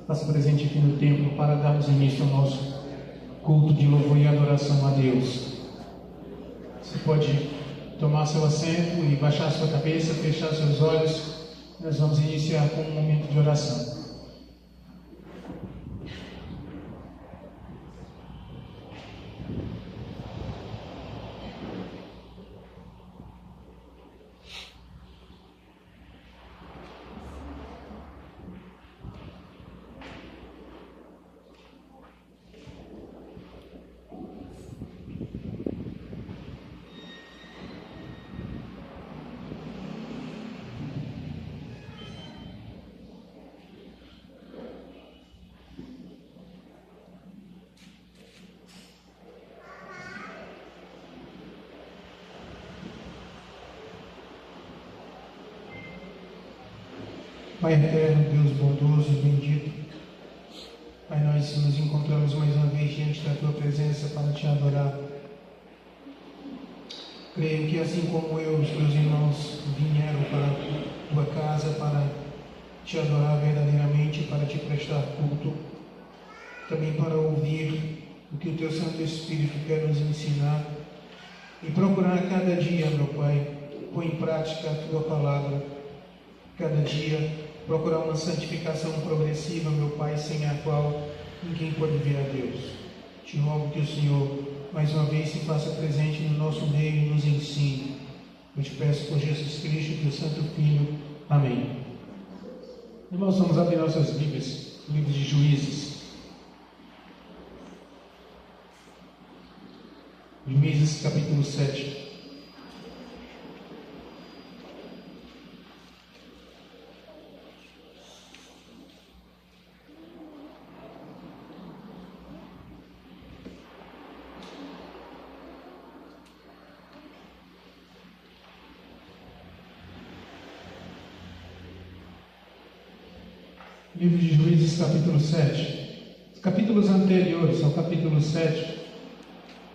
faça presente aqui no templo para darmos início ao nosso culto de louvor e adoração a Deus. Você pode tomar seu assento e baixar sua cabeça, fechar seus olhos. Nós vamos iniciar com um momento de oração. Pai eterno, Deus bondoso e bendito, Pai, nós nos encontramos mais uma vez diante da Tua presença para Te adorar. Creio que assim como eu, os meus irmãos vieram para a Tua casa para Te adorar verdadeiramente, para Te prestar culto, também para ouvir o que o Teu Santo Espírito quer nos ensinar e procurar cada dia, meu Pai, pôr em prática a Tua palavra, cada dia procurar uma santificação progressiva, meu Pai, sem a qual ninguém pode ver a Deus. Te rogo que o Senhor, mais uma vez, se faça presente no nosso meio e nos ensine. Eu te peço por Jesus Cristo, teu Santo Filho. Amém. Irmãos, vamos abrir nossas Bíblias, livro de Juízes. Juízes, capítulo 7. Livro de Juízes, capítulo 7. Os capítulos anteriores ao capítulo 7,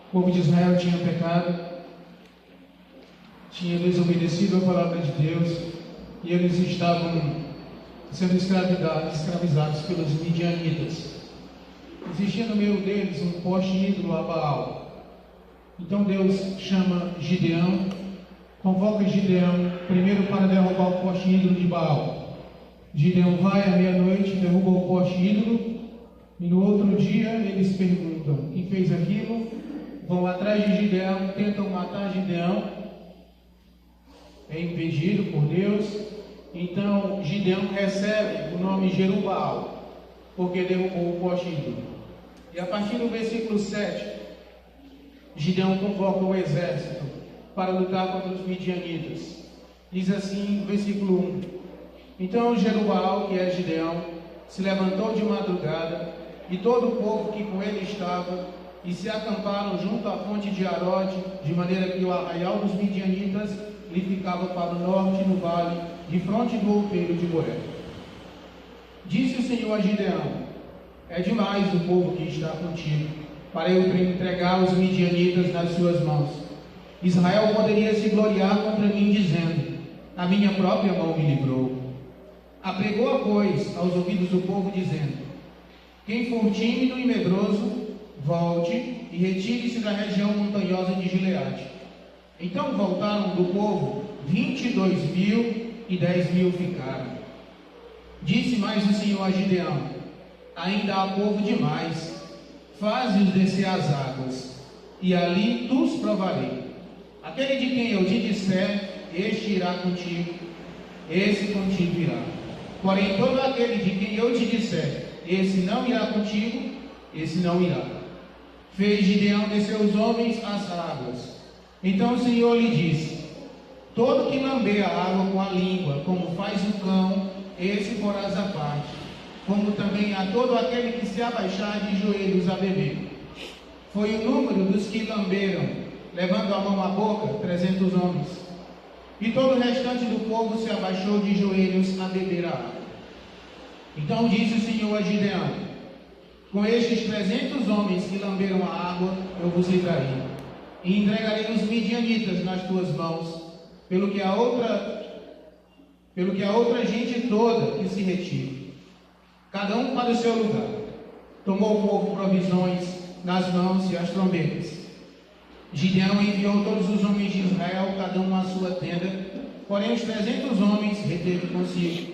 o povo de Israel tinha pecado, tinha desobedecido a palavra de Deus, e eles estavam sendo escravizados pelos midianitas. Existia no meio deles um poste ídolo a Baal. Então Deus chama Gideão, convoca Gideão primeiro para derrubar o poste ídolo de Baal. Gideão vai à meia-noite, derruba o poste ídolo, e no outro dia eles perguntam: quem fez aquilo? Vão atrás de Gideão, tentam matar Gideão, é impedido por Deus. Então Gideão recebe o nome Jerubbaal, porque derrubou o poste ídolo. E a partir do versículo 7, Gideão convoca o exército para lutar contra os midianitas. Diz assim no versículo 1: Então Jerubbaal, que é Gideão, se levantou de madrugada, e todo o povo que com ele estava, e se acamparam junto à fonte de Arode, de maneira que o arraial dos midianitas lhe ficava para o norte no vale, de fronte do outeiro de Boré. Disse o Senhor a Gideão: é demais o povo que está contigo, para eu entregar os midianitas nas suas mãos. Israel poderia se gloriar contra mim, dizendo: a minha própria mão me livrou. Apregou-a, pois, aos ouvidos do povo, dizendo: quem for tímido e medroso, volte e retire-se da região montanhosa de Gileade. Então voltaram do povo 22.000, e 10.000 ficaram. Disse mais o Senhor a Gideão: ainda há povo demais, faze-os descer às águas, e ali tu os provarei. Aquele de quem eu te disser, este irá contigo, esse contigo irá. Porém, todo aquele de quem eu te disser, esse não irá contigo, esse não irá. Fez Gideão descer os homens às águas. Então o Senhor lhe disse: todo que lamber a água com a língua, como faz o cão, esse porás à parte, como também a todo aquele que se abaixar de joelhos a beber. Foi o número dos que lamberam, levando a mão à boca, 300 homens. E todo o restante do povo se abaixou de joelhos a beber a água. Então disse o Senhor a Gideão: com estes 300 homens que lamberam a água, eu vos livrarei, e entregarei os midianitas nas tuas mãos, pelo que a outra gente toda que se retire. cada um para o seu lugar. Tomou o povo provisões nas mãos e as trombetas. Gideão enviou todos os homens de Israel, cada um à sua tenda, porém os 300 homens reteve consigo.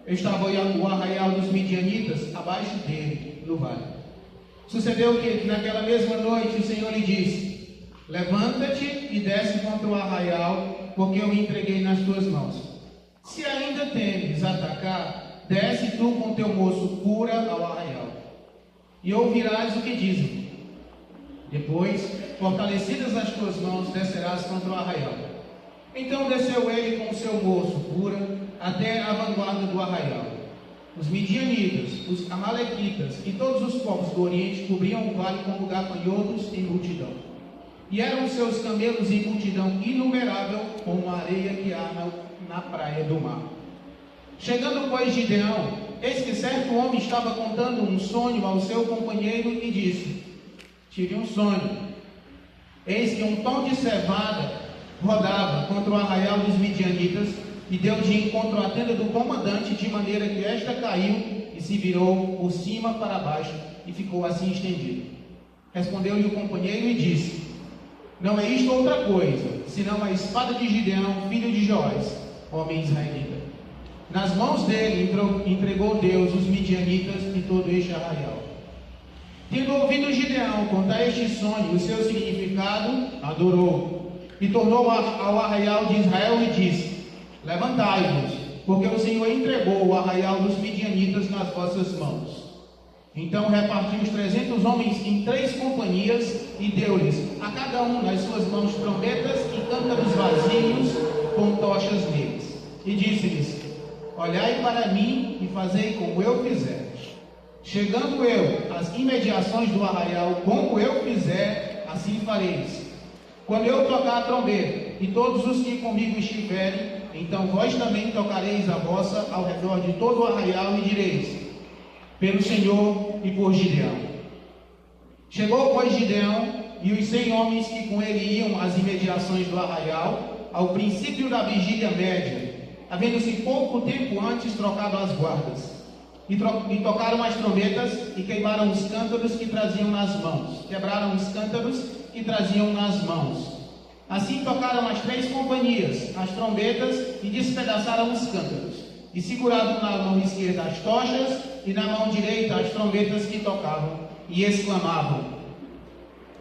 Estava o arraial dos midianitas abaixo dele, no vale. Sucedeu que naquela mesma noite o Senhor lhe disse: levanta-te e desce contra o arraial, porque eu o entreguei nas tuas mãos. Se ainda temes atacar, desce tu com teu moço cura ao arraial, e ouvirás o que dizem. Depois, fortalecidas as tuas mãos, descerás contra o arraial. Então desceu ele com o seu moço cura até a vanguarda do arraial. Os midianitas, os amalequitas e todos os povos do Oriente cobriam o vale como gafanhotos em multidão. E eram seus camelos em multidão inumerável, como a areia que há na praia do mar. Chegando, pois, Gideão, eis que certo homem estava contando um sonho ao seu companheiro e disse: tive um sonho. Eis que um pão de cevada rodava contra o arraial dos midianitas e deu de encontro à tenda do comandante, de maneira que esta caiu e se virou por cima para baixo e ficou assim estendido. Respondeu-lhe o companheiro e disse: não é isto outra coisa, senão a espada de Gideão, filho de Joás, homem israelita. Nas mãos dele entregou Deus os midianitas e todo este arraial. Tendo ouvido Gideão contar este sonho e o seu significado, adorou, e tornou ao arraial de Israel e disse: levantai-vos, porque o Senhor entregou o arraial dos midianitas nas vossas mãos. Então repartiu os 300 homens em 3 companhias e deu-lhes a cada um nas suas mãos trombetas e cântaros vazios com tochas neles. E disse-lhes: olhai para mim e fazei como eu fizer. Chegando eu às imediações do arraial, como eu fizer, assim fareis. Quando eu tocar a trombeta, e todos os que comigo estiverem, então vós também tocareis a vossa ao redor de todo o arraial e direis: pelo Senhor e por Gideão. Chegou, pois, Gideão e os 100 homens que com ele iam às imediações do arraial, ao princípio da vigília média, havendo-se pouco tempo antes trocado as guardas. E tocaram as trombetas e queimaram os cântaros que traziam nas mãos. Quebraram os cântaros que traziam nas mãos. Assim tocaram as 3 companhias, as trombetas, e despedaçaram os cântaros. E seguraram na mão esquerda as tochas e na mão direita as trombetas que tocavam. E exclamavam: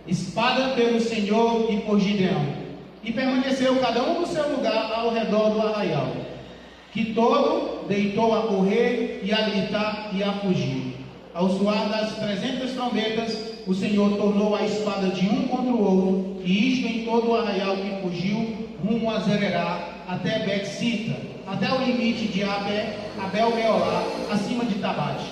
espada pelo Senhor e por Gideão. E permaneceu cada um no seu lugar ao redor do arraial, que todo deitou a correr e a gritar e a fugir. Ao soar das 300 trombetas, o Senhor tornou a espada de um contra o outro, e isto em todo o arraial que fugiu, rumo a Zererá, até Bet-sita, até o limite de Abel-meolá, acima de Tabate.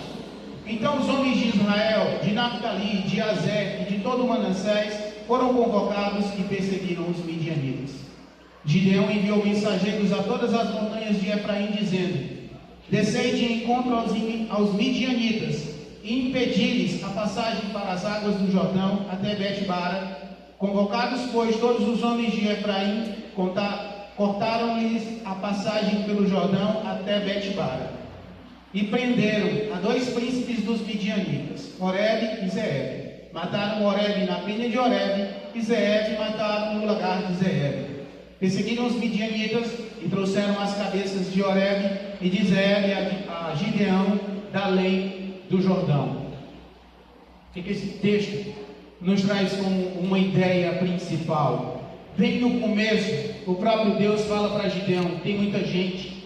Então os homens de Israel, de Naphtali, de Azer e de todo o Manassés foram convocados e perseguiram os midianitas. Gideão enviou mensageiros a todas as montanhas de Efraim, dizendo: descei de encontro aos midianitas e impedi-lhes a passagem para as águas do Jordão até Bet-bara. Convocados, pois, todos os homens de Efraim, cortaram-lhes a passagem pelo Jordão até Bet-bara. E prenderam a 2 príncipes dos midianitas, Oreb e Zeeb. Mataram Oreb na penha de Oreb, e Zeeb mataram no lagar de Zeeb. Perseguiram os midianitas e trouxeram as cabeças de Oreb e de Zeeb a Gideão da além do Jordão. O que esse texto nos traz como uma ideia principal? Bem no começo, o próprio Deus fala para Gideão: tem muita gente,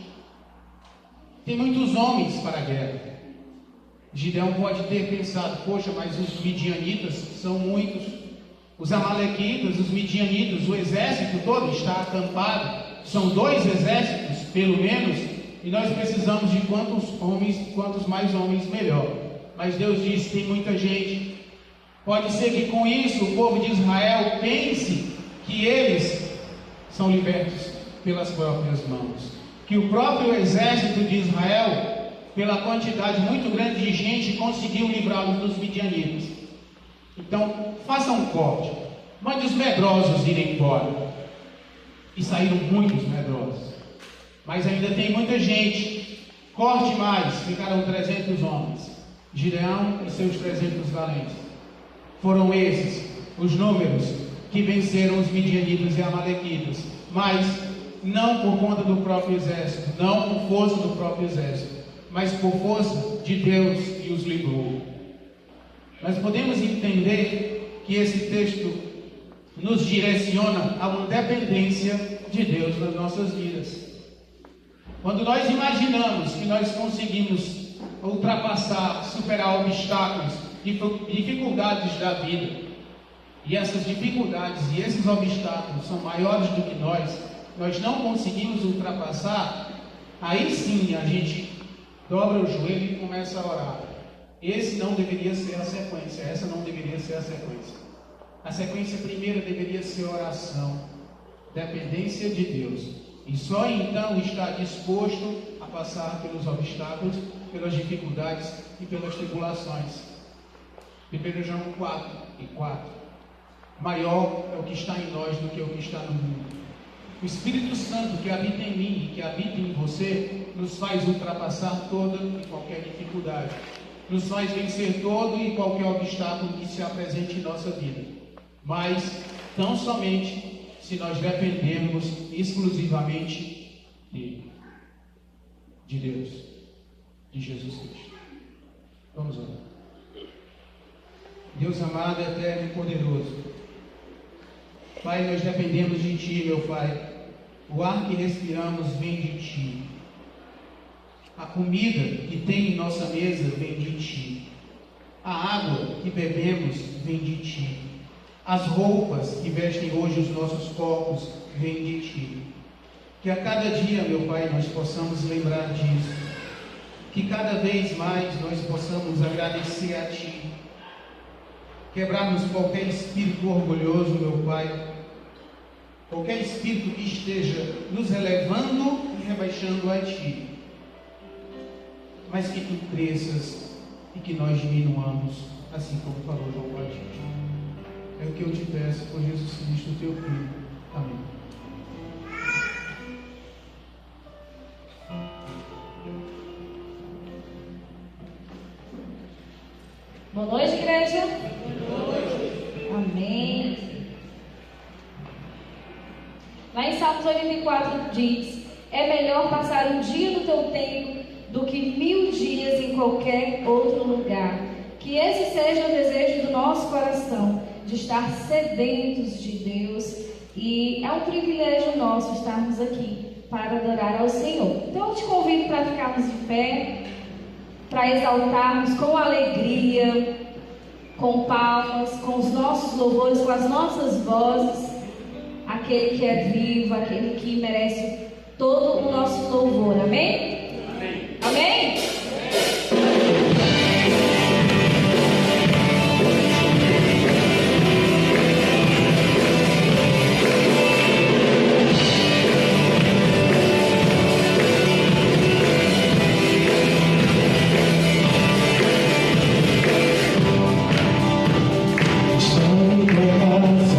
tem muitos homens para a guerra. Gideão pode ter pensado: poxa, mas os midianitas são muitos, os amalequitas, os midianitas, o exército todo está acampado, são 2 exércitos pelo menos, e nós precisamos de quantos mais homens melhor. Mas Deus diz: tem muita gente. Pode ser que com isso o povo de Israel pense que eles são libertos pelas próprias mãos, que o próprio exército de Israel, pela quantidade muito grande de gente, conseguiu livrá-los dos midianitas. Então, faça um corte, mande os medrosos irem embora. E saíram muitos medrosos, mas ainda tem muita gente. Corte mais, ficaram 300 homens. Gideão e seus 300 valentes. Foram esses os números que venceram os midianitas e amalequitas, mas não por conta do próprio exército, não por força do próprio exército, mas por força de Deus que os livrou. Nós podemos entender que esse texto nos direciona a uma dependência de Deus nas nossas vidas. Quando nós imaginamos que nós conseguimos ultrapassar, superar obstáculos e dificuldades da vida, e essas dificuldades e esses obstáculos são maiores do que nós não conseguimos ultrapassar, aí sim a gente dobra o joelho e começa a orar. Esse não deveria ser a sequência, essa não deveria ser a sequência. A sequência primeira deveria ser oração, dependência de Deus, e só então estar disposto a passar pelos obstáculos, pelas dificuldades e pelas tribulações. 1 João 4:4. Maior é o que está em nós do que o que está no mundo. O Espírito Santo que habita em mim e que habita em você nos faz ultrapassar toda e qualquer dificuldade, nos faz vencer todo e qualquer obstáculo que se apresente em nossa vida, mas tão somente se nós dependermos exclusivamente dele, de Deus, de Jesus Cristo. Vamos orar. Deus amado, eterno e poderoso, Pai, nós dependemos de Ti, meu Pai. O ar que respiramos vem de Ti. A comida que tem em nossa mesa vem de Ti. A água que bebemos vem de Ti. As roupas que vestem hoje os nossos corpos vêm de Ti. Que a cada dia, meu Pai, nós possamos lembrar disso. Que cada vez mais nós possamos agradecer a Ti. Quebrarmos qualquer espírito orgulhoso, meu Pai. Qualquer espírito que esteja nos elevando e rebaixando a Ti. Mas que Tu cresças e que nós diminuamos, assim como falou João Batista. É o que eu te peço por Jesus Cristo, Teu Filho. Amém. Boa noite, igreja. Boa noite. Amém. Lá em Salmos 84 diz: é melhor passar um dia do teu tempo do que 1000 dias em qualquer outro lugar. Que esse seja o desejo do nosso coração, de estar sedentos de Deus. E é um privilégio nosso estarmos aqui para adorar ao Senhor. Então eu te convido para ficarmos em pé, para exaltarmos com alegria, com palmas, com os nossos louvores, com as nossas vozes, aquele que é vivo, aquele que merece todo o nosso louvor. Amém? Amém? Amém? Minhas mãos,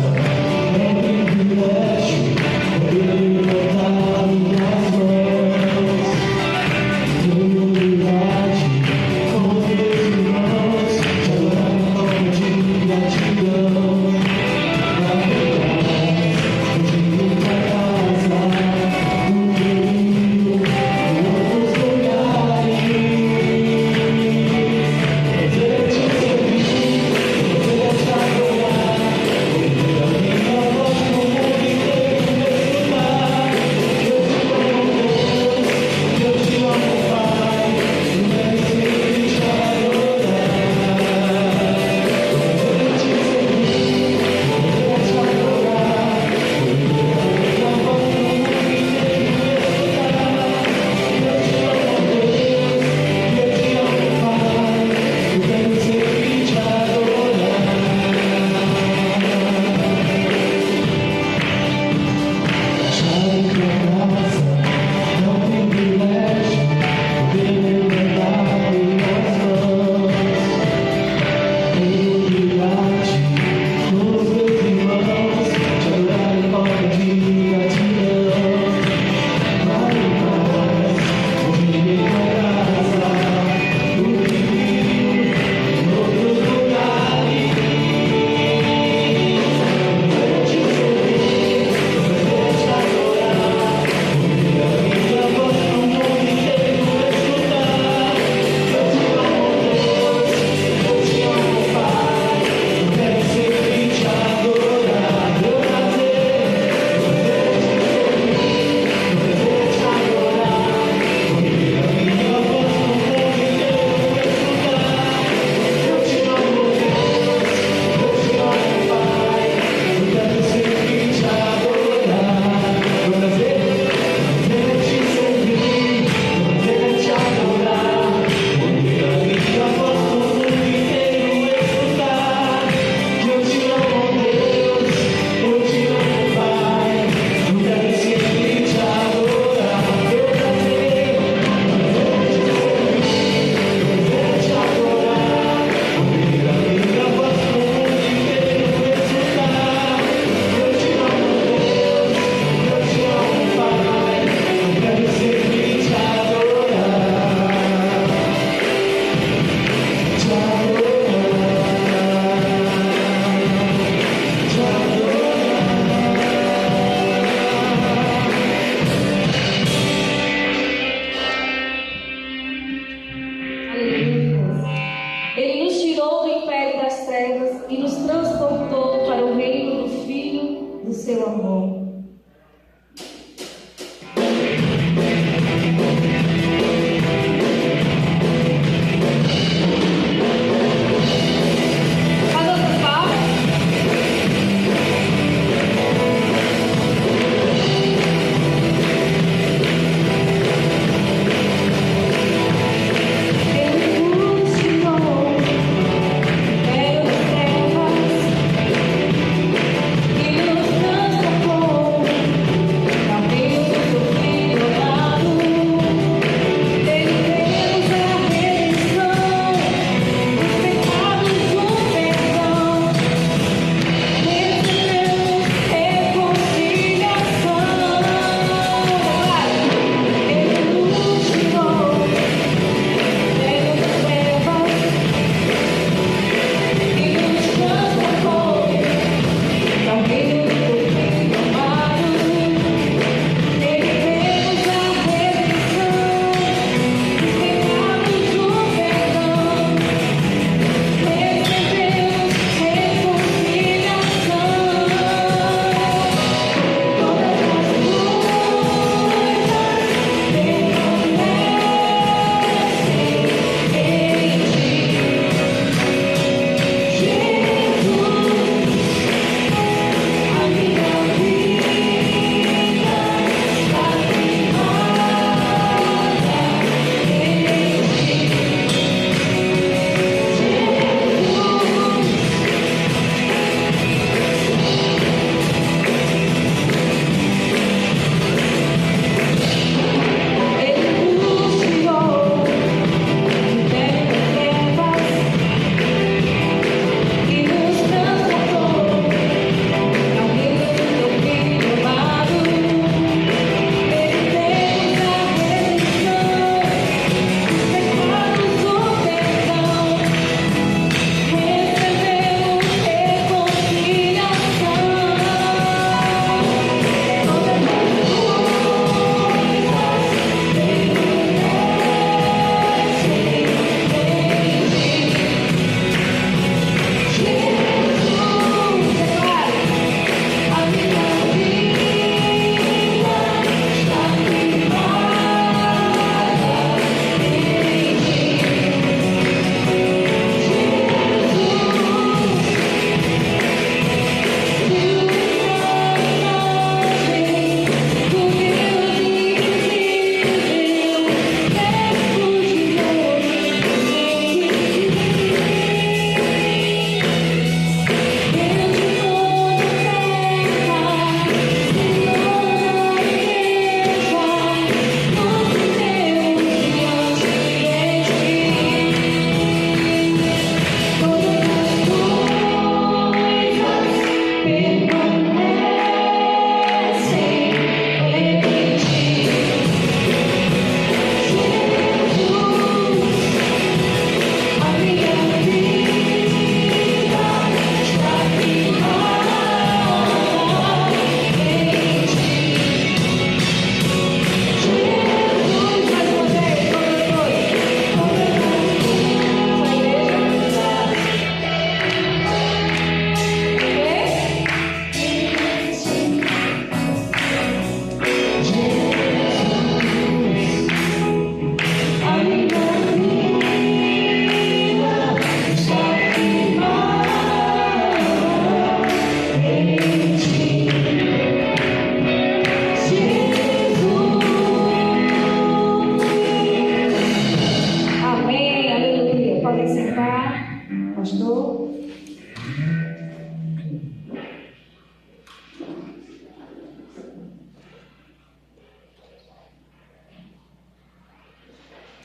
Pastor?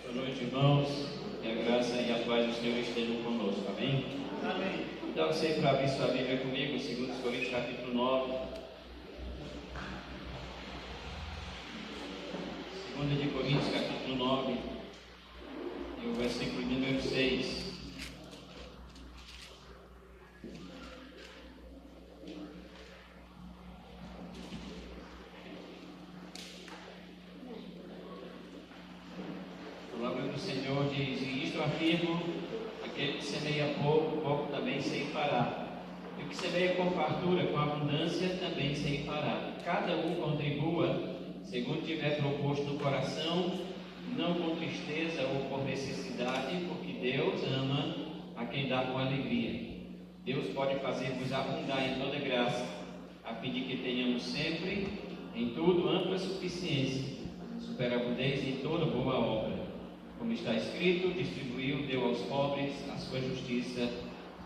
Boa noite, irmãos. Que a graça e a paz do Senhor estejam conosco. Amém? Amém. Então, você para abrir sua Bíblia comigo, 2 Coríntios capítulo 9. 2 de Coríntios capítulo 9, e o versículo número 6. A palavra do Senhor diz: e isto afirmo, aquele que semeia pouco, pouco também ceifará. E o que semeia com fartura, com abundância, também ceifará. Cada um contribua segundo tiver proposto no coração, não com tristeza ou por necessidade, porque Deus ama a quem dá com alegria. Deus pode fazer-vos abundar em toda graça, a fim de que tenhamos sempre, em tudo, ampla suficiência, superabundez em toda boa obra. Como está escrito, distribuiu, deu aos pobres, a sua justiça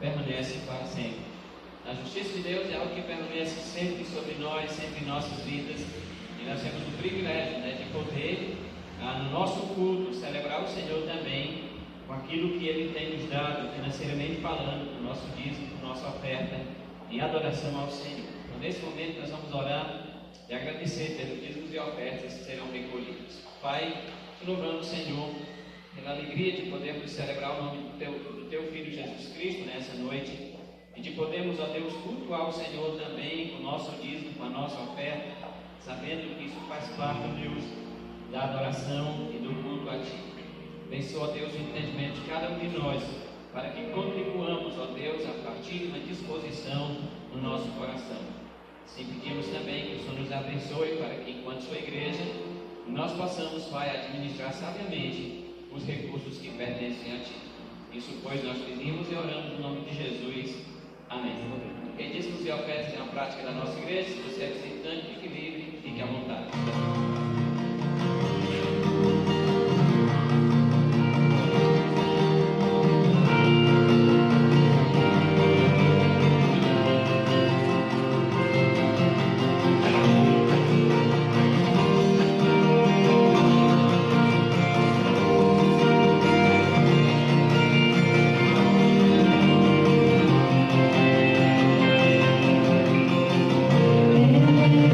permanece para sempre. A justiça de Deus é algo que permanece sempre sobre nós, sempre em nossas vidas. E nós temos o privilégio, de poder, no nosso culto, celebrar o Senhor também com aquilo que Ele tem nos dado, financeiramente falando, no nosso dízimo, nossa oferta, em adoração ao Senhor. Então, nesse momento, nós vamos orar e agradecer pelos dízimos e ofertas que serão recolhidos. Pai, te louvamos, Senhor, pela alegria de podermos celebrar o nome do Teu Filho Jesus Cristo nessa noite e de podermos, ó Deus, cultuar o Senhor também com o nosso dízimo, com a nossa oferta, sabendo que isso faz parte, Deus, da adoração e do culto a Ti. Abençoa, Deus, o entendimento de cada um de nós, para que contribuamos, ó Deus, a partir de uma disposição no nosso coração. Assim pedimos também que o Senhor nos abençoe, para que, enquanto Sua igreja, nós possamos, Pai, administrar sabiamente os recursos que pertencem a Ti. Isso, pois, nós pedimos e oramos no nome de Jesus. Amém. Quem dízimos e ofertas é uma prática da nossa igreja. Se você é visitante, fique livre, fique à vontade.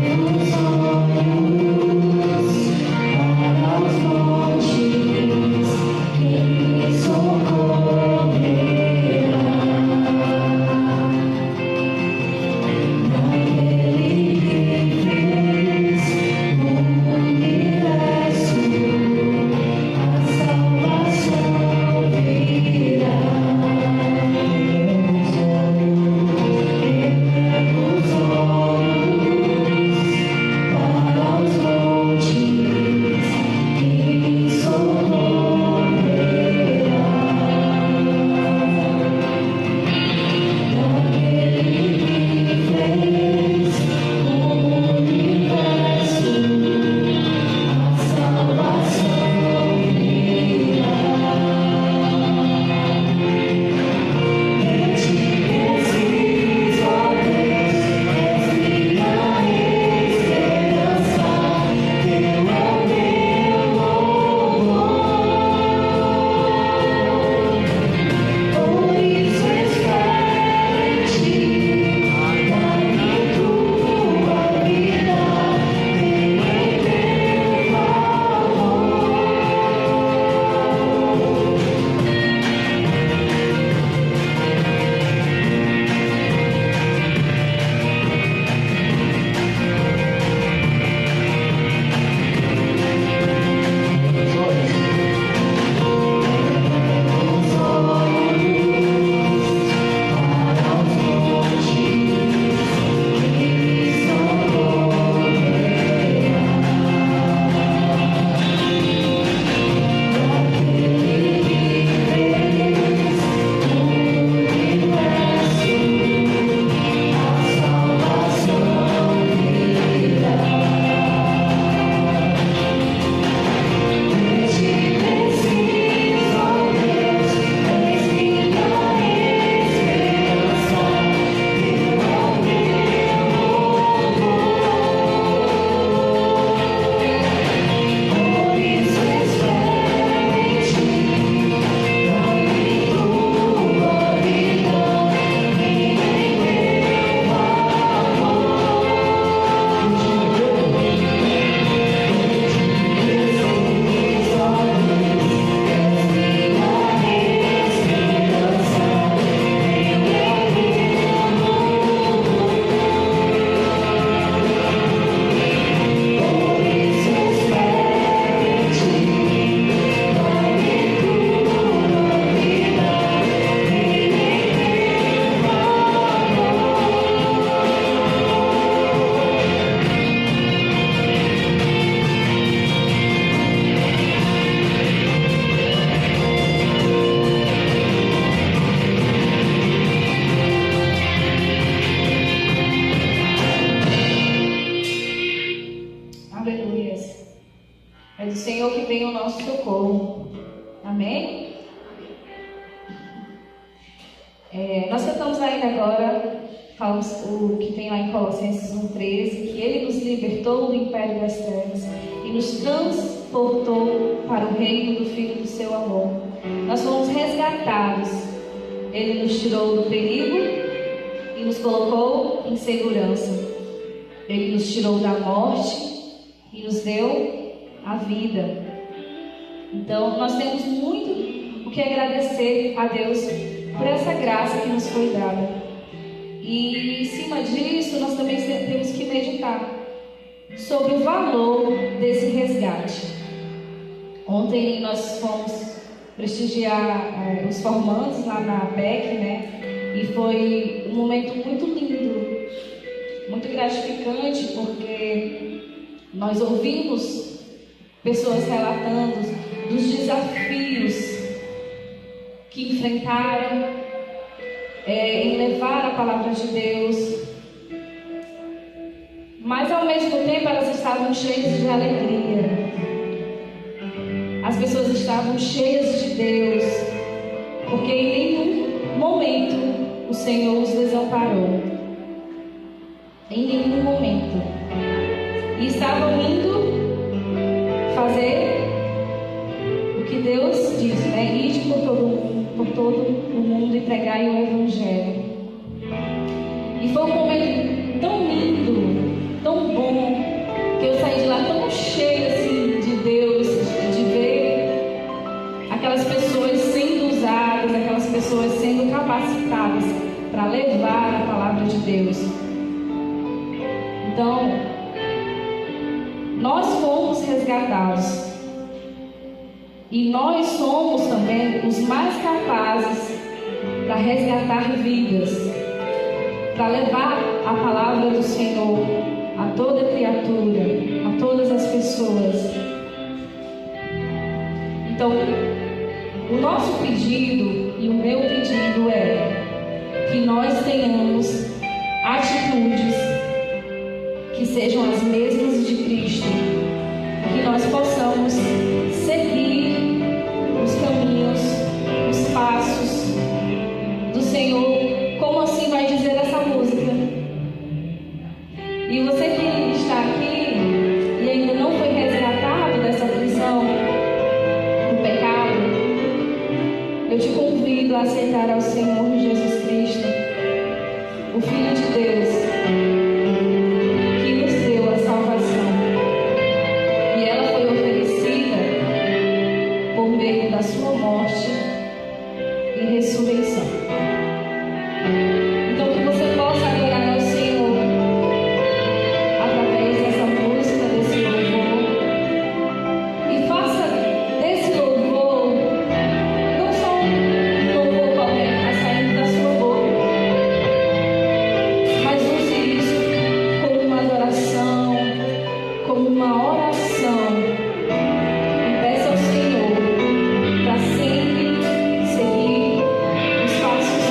Eu sou Nós cantamos ainda agora, falamos o que tem lá em Colossenses 1,13, que Ele nos libertou do império das trevas e nos transportou para o reino do Filho do seu amor. Nós fomos resgatados. Ele nos tirou do perigo e nos colocou em segurança. Ele nos tirou da morte e nos deu a vida. Então, nós temos muito o que agradecer a Deus por essa graça que nos foi dada. E em cima disso, nós também temos que meditar sobre o valor desse resgate. Ontem nós fomos prestigiar os formandos lá na APEC, né? E foi um momento muito lindo, muito gratificante, porque nós ouvimos pessoas relatando dos desafios que enfrentaram em levar a palavra de Deus, mas ao mesmo tempo elas estavam cheias de alegria. As pessoas estavam cheias de Deus, porque em nenhum momento o Senhor os desamparou. Em nenhum momento. E estavam indo fazer o que Deus diz, né? Ide por todo o mundo e pregai o Evangelho. E foi um momento tão lindo, tão bom, que eu saí de lá tão cheia assim de Deus, de ver aquelas pessoas sendo usadas, aquelas pessoas sendo capacitadas para levar a palavra de Deus. Então, nós fomos resgatados. E nós somos também os mais capazes para resgatar vidas, para levar a palavra do Senhor a toda criatura, a todas as pessoas. Então, o nosso pedido e o meu pedido é que nós tenhamos atitudes que sejam as mesmas de Cristo, que nós possamos seguir os caminhos, os passos do Senhor. Como assim vai dizer essa música? E você que está aqui e ainda não foi resgatado dessa prisão do pecado, eu te convido a aceitar ao Senhor Jesus Cristo, o Filho de Deus, que nos deu a salvação. E ela foi oferecida por meio da sua morte e ressurreição. Então, que você possa adorar ao Senhor através dessa música, desse louvor, e faça desse louvor não só um louvor qualquer que está saindo da sua boca, mas use isso como uma adoração, como uma oração, e peça ao Senhor para sempre seguir os passos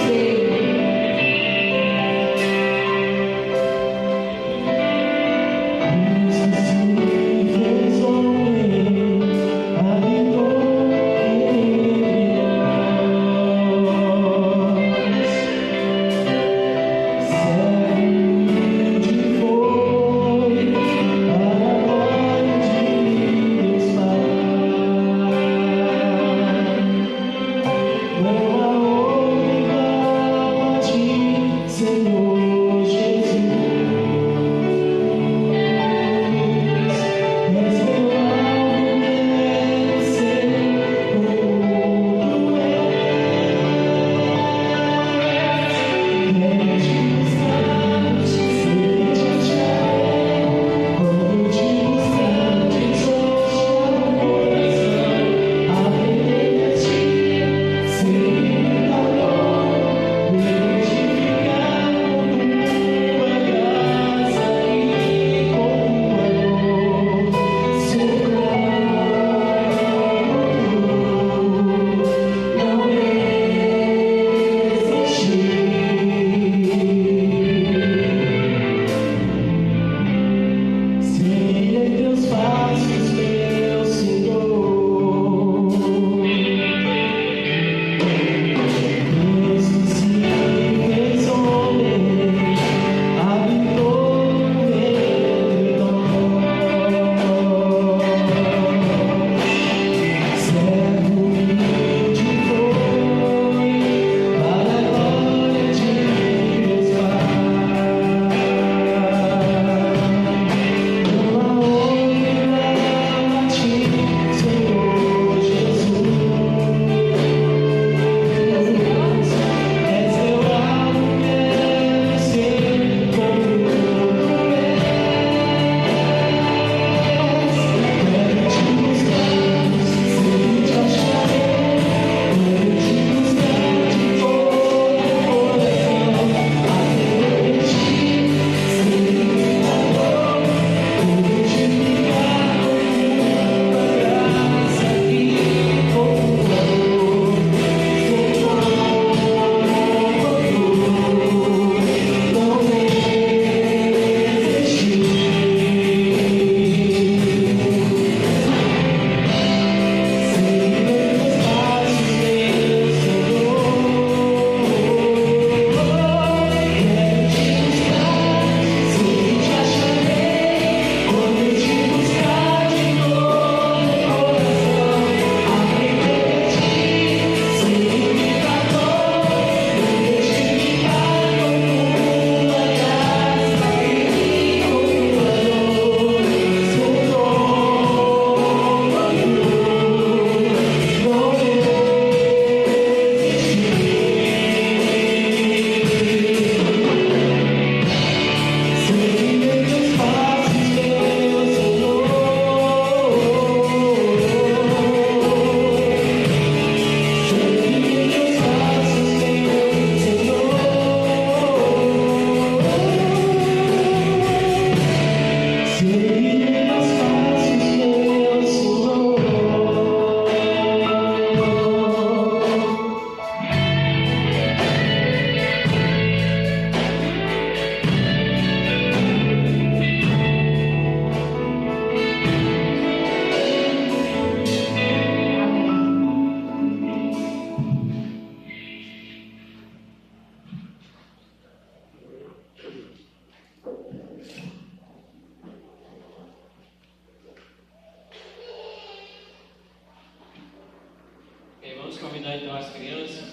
convidar então as crianças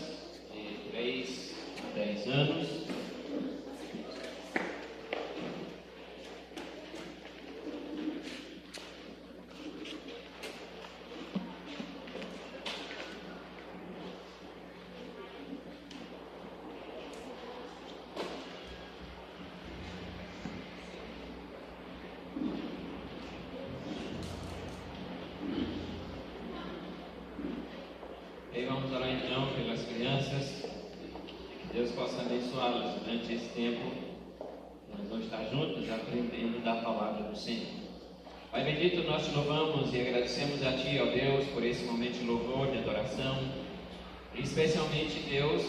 de 3 a 10 anos. Vamos orar então pelas crianças, que Deus possa abençoá-las durante esse tempo. Nós vamos estar juntos aprendendo da palavra do Senhor. Pai bendito, nós te louvamos e agradecemos a Ti, ó Deus, por esse momento de louvor, de adoração, e especialmente, Deus,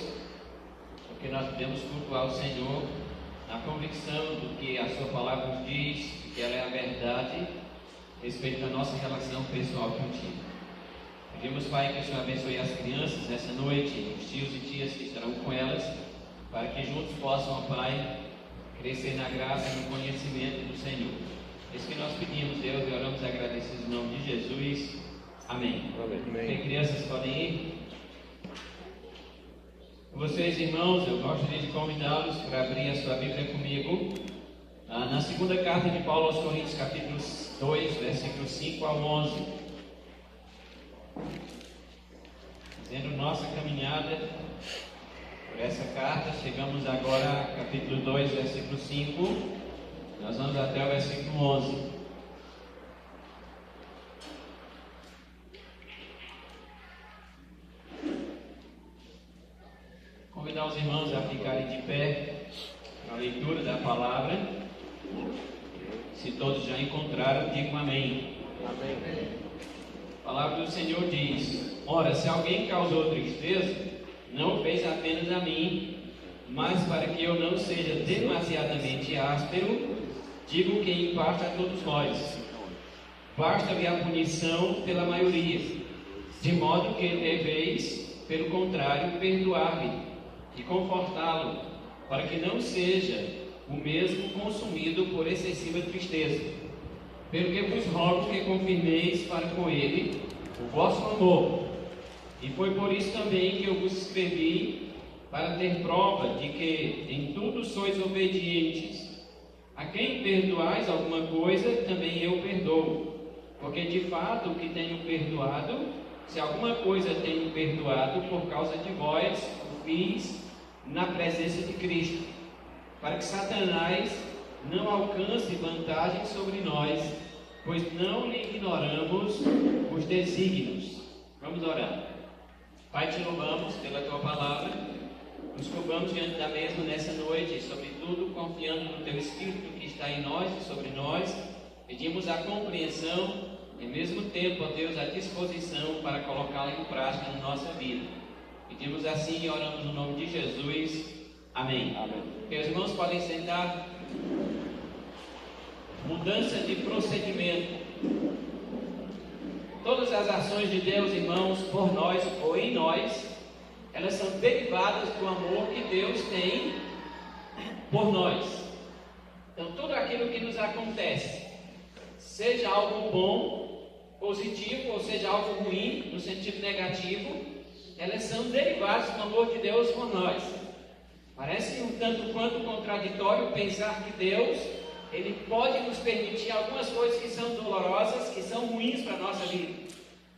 porque nós podemos cultuar o Senhor na convicção do que a Sua palavra nos diz, que ela é a verdade a respeito da nossa relação pessoal contigo. Pedimos, Pai, que o Senhor abençoe as crianças nessa noite, os tios e tias que estarão com elas, para que juntos possam, ó Pai, crescer na graça e no conhecimento do Senhor. É isso que nós pedimos, Deus, e oramos agradecidos em nome de Jesus. Amém. Amém. Crianças podem ir? Vocês, irmãos, eu gostaria de convidá-los para abrir a sua Bíblia comigo na segunda carta de Paulo aos Coríntios, capítulo 2, versículos 5 ao 11. Fazendo nossa caminhada por essa carta, chegamos agora ao capítulo 2, versículo 5. Nós vamos até o versículo 11. Convidar os irmãos a ficarem de pé para a leitura da palavra. Se todos já encontraram, digam amém. Amém. A palavra do Senhor diz: ora, se alguém causou tristeza, não o fez apenas a mim, mas para que eu não seja demasiadamente áspero, digo que em parte a todos nós. Basta-me a punição pela maioria, de modo que deveis, pelo contrário, perdoar-me e confortá-lo, para que não seja o mesmo consumido por excessiva tristeza. Pelo que vos rogo que confirmeis para com ele o vosso amor. E foi por isso também que eu vos escrevi, para ter prova de que em tudo sois obedientes. A quem perdoais alguma coisa, também eu perdoo. Porque de fato o que tenho perdoado, se alguma coisa tenho perdoado por causa de vós, o fiz na presença de Cristo, para que Satanás não alcance vantagem sobre nós, pois não lhe ignoramos os desígnios. Vamos orar. Pai, te louvamos pela tua palavra, nos curvamos diante da mesma nessa noite, e sobretudo confiando no teu Espírito que está em nós e sobre nós, pedimos a compreensão e ao mesmo tempo, ó Deus, a disposição para colocá-la em prática na nossa vida. Pedimos assim e oramos no nome de Jesus. Amém. Amém. Meus irmãos podem sentar. Mudança de procedimento. Todas as ações de Deus, irmãos, por nós ou em nós, elas são derivadas do amor que Deus tem por nós. Então, tudo aquilo que nos acontece, seja algo bom, positivo, ou seja algo ruim, no sentido negativo, elas são derivadas do amor de Deus por nós. Parece um tanto quanto contraditório pensar que Deus, Ele pode nos permitir algumas coisas que são dolorosas, que são ruins para a nossa vida.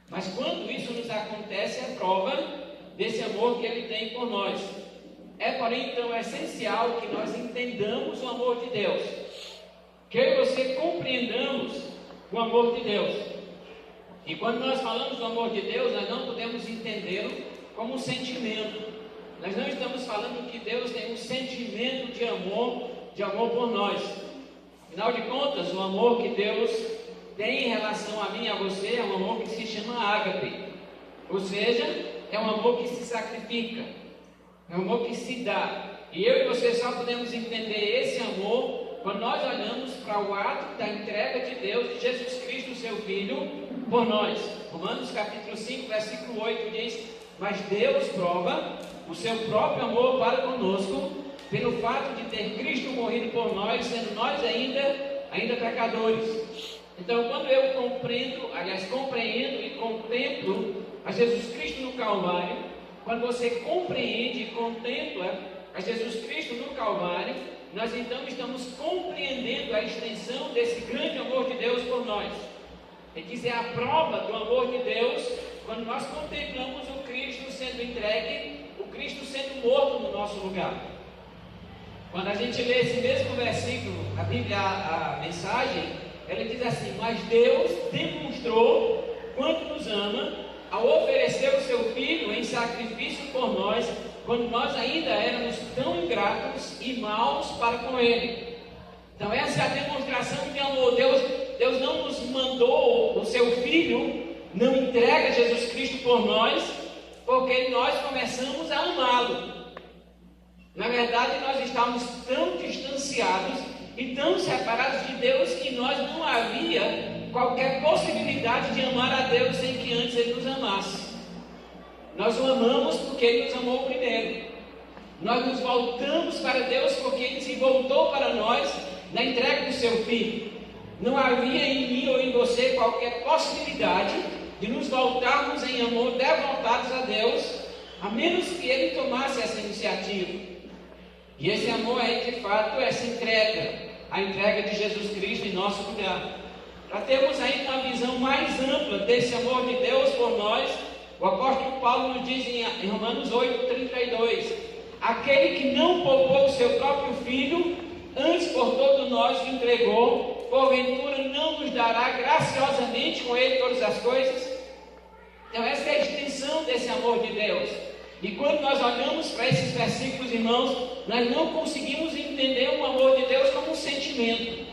Mas quando isso nos acontece, é prova desse amor que Ele tem por nós. É, porém, então, essencial que nós entendamos o amor de Deus. Que eu e você compreendamos o amor de Deus. E quando nós falamos do amor de Deus, nós não podemos entendê-lo como um sentimento. Nós não estamos falando que Deus tem um sentimento de amor por nós. Afinal de contas, o amor que Deus tem em relação a mim e a você é um amor que se chama ágape. Ou seja, é um amor que se sacrifica. É um amor que se dá. E eu e você só podemos entender esse amor quando nós olhamos para o ato da entrega de Deus, de Jesus Cristo, seu Filho, por nós. Romanos capítulo 5, versículo 8 diz: mas Deus prova o seu próprio amor para conosco, pelo fato de ter Cristo morrido por nós, sendo nós ainda pecadores. Então, quando eu compreendo e contemplo a Jesus Cristo no Calvário, Quando você compreende e contempla a Jesus Cristo no Calvário, nós então estamos compreendendo a extensão desse grande amor de Deus por nós. Ele diz, é a prova do amor de Deus, quando nós contemplamos o Cristo sendo entregue, o Cristo sendo morto no nosso lugar. Quando a gente lê esse mesmo versículo, a Bíblia, a mensagem, ela diz assim, mas Deus demonstrou quanto nos ama, ao oferecer o seu Filho em sacrifício por nós, quando nós ainda éramos tão ingratos e maus para com Ele. Então essa é a demonstração de amor. Deus não nos mandou o seu Filho, não entrega Jesus Cristo por nós, porque nós começamos a amá-lo. Na verdade, nós estávamos tão distanciados e tão separados de Deus que nós não havia qualquer possibilidade de amar a Deus sem que antes Ele nos amasse. Nós o amamos porque Ele nos amou primeiro. Nós nos voltamos para Deus porque Ele se voltou para nós na entrega do seu Filho. Não havia em mim ou em você qualquer possibilidade de nos voltarmos em amor devotados a Deus, a menos que Ele tomasse essa iniciativa. E esse amor é de fato essa entrega, a entrega de Jesus Cristo em nosso lugar. Para termos aí uma visão mais ampla desse amor de Deus por nós, o apóstolo Paulo nos diz em Romanos 8:32, aquele que não poupou o seu próprio Filho, antes por todos nós o entregou, porventura não nos dará graciosamente com Ele todas as coisas? Então essa é a extensão desse amor de Deus. E quando nós olhamos para esses versículos, irmãos, nós não conseguimos entender o amor de Deus como um sentimento.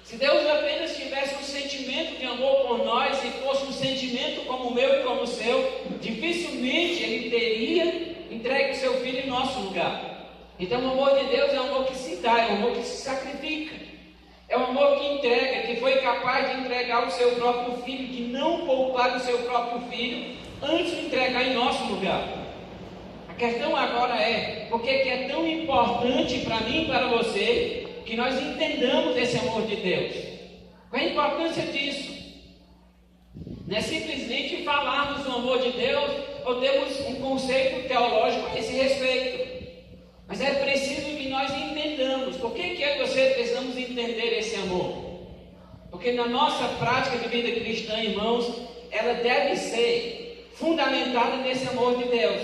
Se Deus apenas tivesse um sentimento de amor por nós e fosse um sentimento como o meu e como o seu, dificilmente Ele teria entregue o seu Filho em nosso lugar. Então o amor de Deus é um amor que se dá, é um amor que se sacrifica. É um amor que entrega, que foi capaz de entregar o seu próprio Filho, de não poupar o seu próprio Filho, antes de entregar em nosso lugar. A questão agora é, por que é tão importante para mim e para você, que nós entendamos esse amor de Deus? Qual é a importância disso? Não é simplesmente falarmos do amor de Deus, ou termos um conceito teológico a esse respeito. Mas é preciso que nós entendamos. Por que eu e você precisamos entender esse amor? Porque na nossa prática de vida cristã, irmãos, ela deve ser fundamentada nesse amor de Deus.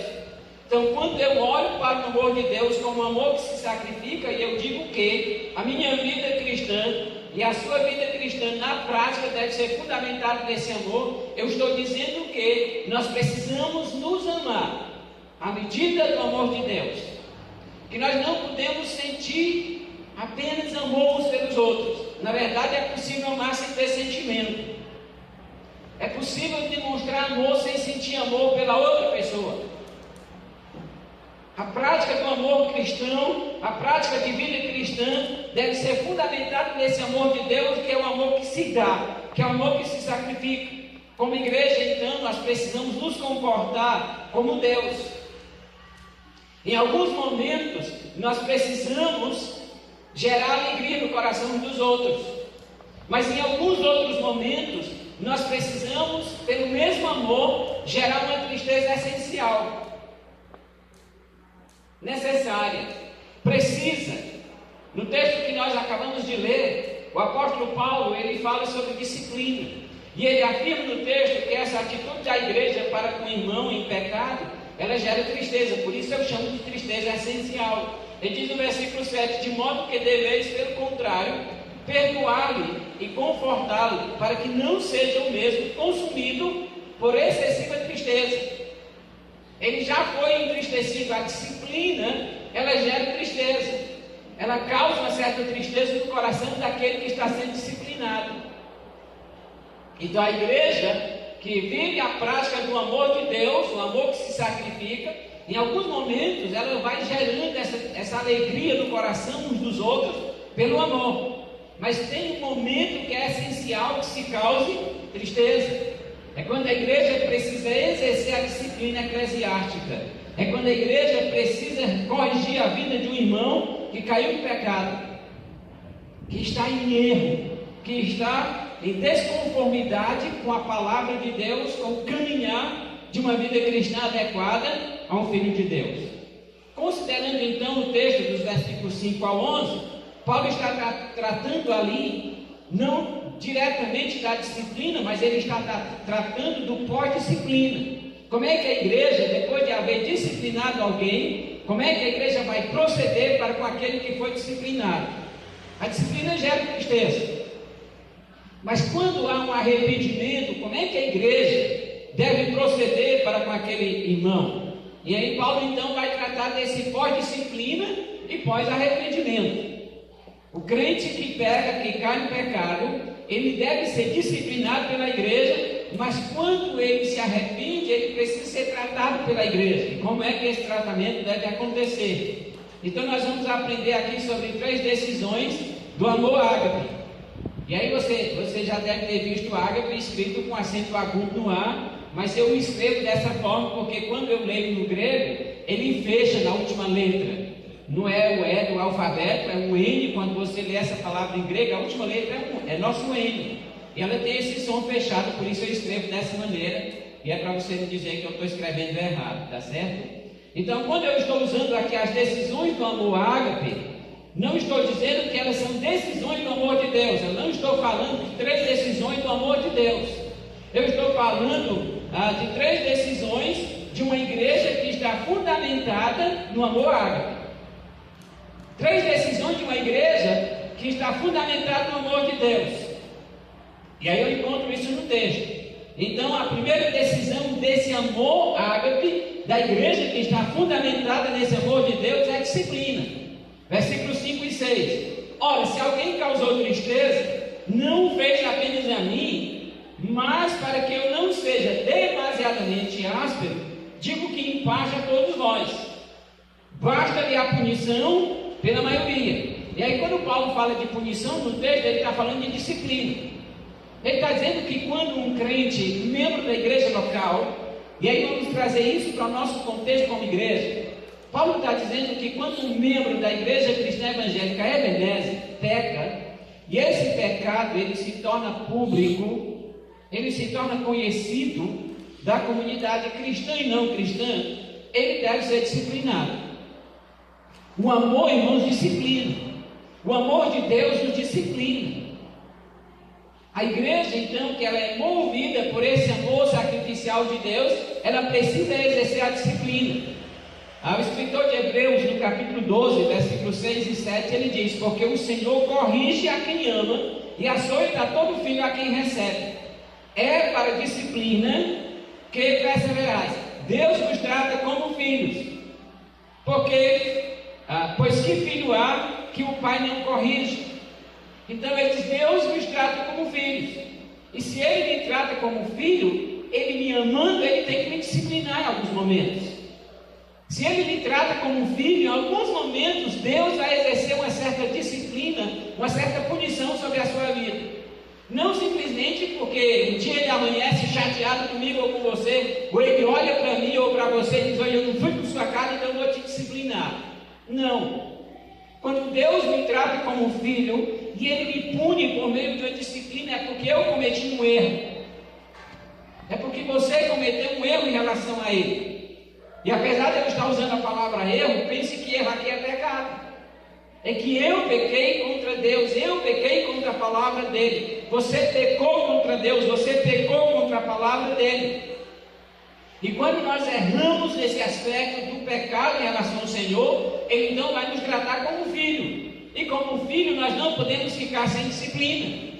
Então, quando eu olho para o amor de Deus como um amor que se sacrifica, e eu digo que a minha vida cristã e a sua vida cristã na prática deve ser fundamentada nesse amor, eu estou dizendo que nós precisamos nos amar à medida do amor de Deus. Que nós não podemos sentir apenas amor uns pelos outros. Na verdade, é possível amar sem ter sentimento. É possível demonstrar amor sem sentir amor pela outra pessoa. A prática do amor cristão, a prática de vida cristã, deve ser fundamentada nesse amor de Deus, que é o amor que se dá, que é o amor que se sacrifica. Como igreja, então, nós precisamos nos comportar como Deus. Em alguns momentos, nós precisamos gerar alegria no coração uns dos outros. Mas em alguns outros momentos, nós precisamos, pelo mesmo amor, gerar uma tristeza essencial. Necessária. Precisa. No texto que nós acabamos de ler, o apóstolo Paulo, ele fala sobre disciplina. E ele afirma no texto que essa atitude da igreja para com o irmão em pecado, ela gera tristeza, por isso eu chamo de tristeza essencial. Ele diz no versículo 7, de modo que deveis, pelo contrário, perdoar-lhe e confortá-lo, para que não seja o mesmo consumido por excessiva tristeza. Ele já foi entristecido. A disciplina, ela gera tristeza, ela causa uma certa tristeza no coração daquele que está sendo disciplinado. Então a igreja que vive a prática do amor de Deus, o amor que se sacrifica, em alguns momentos ela vai gerando essa alegria no coração uns dos outros pelo amor. Mas tem um momento que é essencial que se cause tristeza. É quando a igreja precisa exercer a disciplina eclesiástica. É quando a igreja precisa corrigir a vida de um irmão que caiu em pecado, que está em erro, que está em desconformidade com a palavra de Deus, com o caminhar de uma vida cristã adequada a um filho de Deus. Considerando então o texto dos versículos 5 ao 11, Paulo está tratando ali, não diretamente da disciplina, mas ele está tratando do pós-disciplina. Como é que a igreja, depois de haver disciplinado alguém, como é que a igreja vai proceder para com aquele que foi disciplinado? A disciplina gera tristeza. Mas quando há um arrependimento, como é que a igreja deve proceder para com aquele irmão? E aí Paulo então vai tratar desse pós-disciplina e pós-arrependimento. O crente que peca, que cai no pecado, ele deve ser disciplinado pela igreja, mas quando ele se arrepende, ele precisa ser tratado pela igreja. E como é que esse tratamento deve acontecer? Então nós vamos aprender aqui sobre 3 decisões do amor ágape. E aí você já deve ter visto ágape escrito com acento agudo no A, mas eu escrevo dessa forma porque quando eu leio no grego, ele fecha na última letra. Não é o E do alfabeto, é o N. Quando você lê essa palavra em grego, a última letra é nosso N. E ela tem esse som fechado, por isso eu escrevo dessa maneira. E é para você não dizer que eu estou escrevendo errado, tá certo? Então, quando eu estou usando aqui as decisões do amor ágape, não estou dizendo que elas são decisões do amor de Deus. Eu não estou falando de 3 decisões do amor de Deus. Eu estou falando de 3 decisões de uma igreja que está fundamentada no amor ágape. 3 decisões de uma igreja que está fundamentada no amor de Deus. E aí eu encontro isso no texto. Então a primeira decisão desse amor ágape, da igreja que está fundamentada nesse amor de Deus, é a disciplina. Versículos 5 e 6. Ora, se alguém causou tristeza, não fez apenas a mim, mas para que eu não seja demasiadamente áspero, digo que imparte a todos nós. Basta-lhe a punição pela maioria. E aí quando Paulo fala de punição no texto, ele está falando de disciplina. Ele está dizendo que quando um crente, membro da igreja local, e aí vamos trazer isso para o nosso contexto como igreja, Paulo está dizendo que quando um membro da igreja cristã evangélica Ebenezer peca, e esse pecado ele se torna público, ele se torna conhecido da comunidade cristã e não cristã, ele deve ser disciplinado. O amor, irmãos, disciplina. O amor de Deus nos disciplina. A igreja, então, que ela é movida por esse amor sacrificial de Deus, ela precisa exercer a disciplina. O escritor de Hebreus, no capítulo 12, versículos 6 e 7, ele diz: porque o Senhor corrige a quem ama e açoita a todo filho a quem recebe. É para a disciplina que perseverais. Deus nos trata como filhos. Pois que filho há que o pai não corrige? Então ele diz: Deus nos trata como filhos. E se ele me trata como filho, ele me amando, ele tem que me disciplinar em alguns momentos. Se ele me trata como filho, em alguns momentos Deus vai exercer uma certa disciplina, uma certa punição sobre a sua vida. Não simplesmente porque um dia ele amanhece chateado comigo ou com você, ou ele olha para mim ou para você e diz: olha, eu não fui para sua casa, então eu vou te disciplinar. Não. Quando Deus me trata como filho e Ele me pune por meio de uma disciplina, é porque eu cometi um erro. É porque você cometeu um erro em relação a Ele. E apesar de eu estar usando a palavra erro, pense que erro aqui é pecado. É que eu pequei contra Deus, eu pequei contra a palavra dEle. Você pecou contra Deus, você pecou contra a palavra dEle. E quando nós erramos nesse aspecto do pecado em relação ao Senhor, Ele então vai nos tratar como filho. E como filho nós não podemos ficar sem disciplina.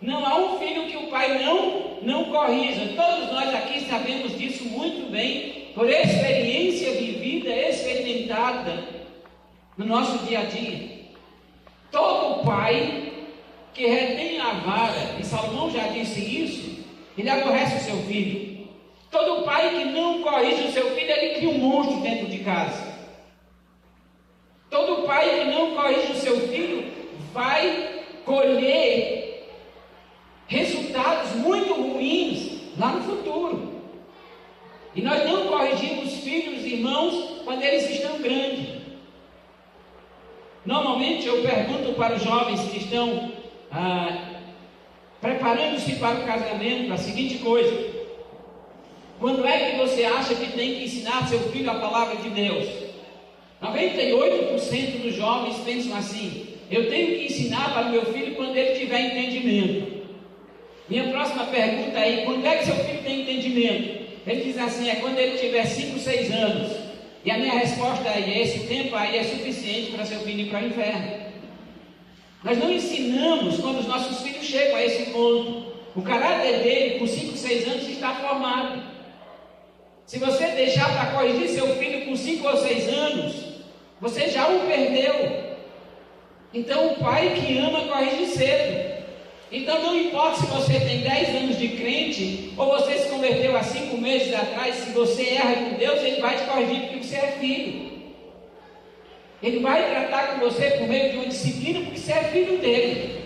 Não há um filho que o pai não corrija. Todos nós aqui sabemos disso muito bem, por experiência vivida, experimentada no nosso dia a dia. Todo pai que retém a vara, e Salomão já disse isso, ele aborrece o seu filho. Todo pai que não corrige o seu filho, ele cria um monstro dentro de casa. Todo pai que não corrige o seu filho vai colher resultados muito ruins lá no futuro. E nós não corrigimos filhos, irmãos, quando eles estão grandes. Normalmente eu pergunto para os jovens que estão preparando-se para o casamento a seguinte coisa: Quando é que você acha que tem que ensinar seu filho a palavra de Deus? 98% dos jovens pensam assim: eu tenho que ensinar para o meu filho quando ele tiver entendimento. Minha próxima pergunta é: quando é que seu filho tem entendimento? Ele diz assim: é quando ele tiver 5, 6 anos. E a minha resposta é: esse tempo aí é suficiente para seu filho ir para o inferno. Nós não ensinamos quando os nossos filhos chegam a esse ponto. O caráter dele, com 5, 6 anos, está formado. Se você deixar para corrigir seu filho com 5 ou 6 anos, você já o perdeu. Então o pai que ama corrige cedo. Então não importa se você tem 10 anos de crente, ou você se converteu há 5 meses atrás, se você erra com Deus, Ele vai te corrigir porque você é filho. Ele vai tratar com você por meio de uma disciplina porque você é filho dele.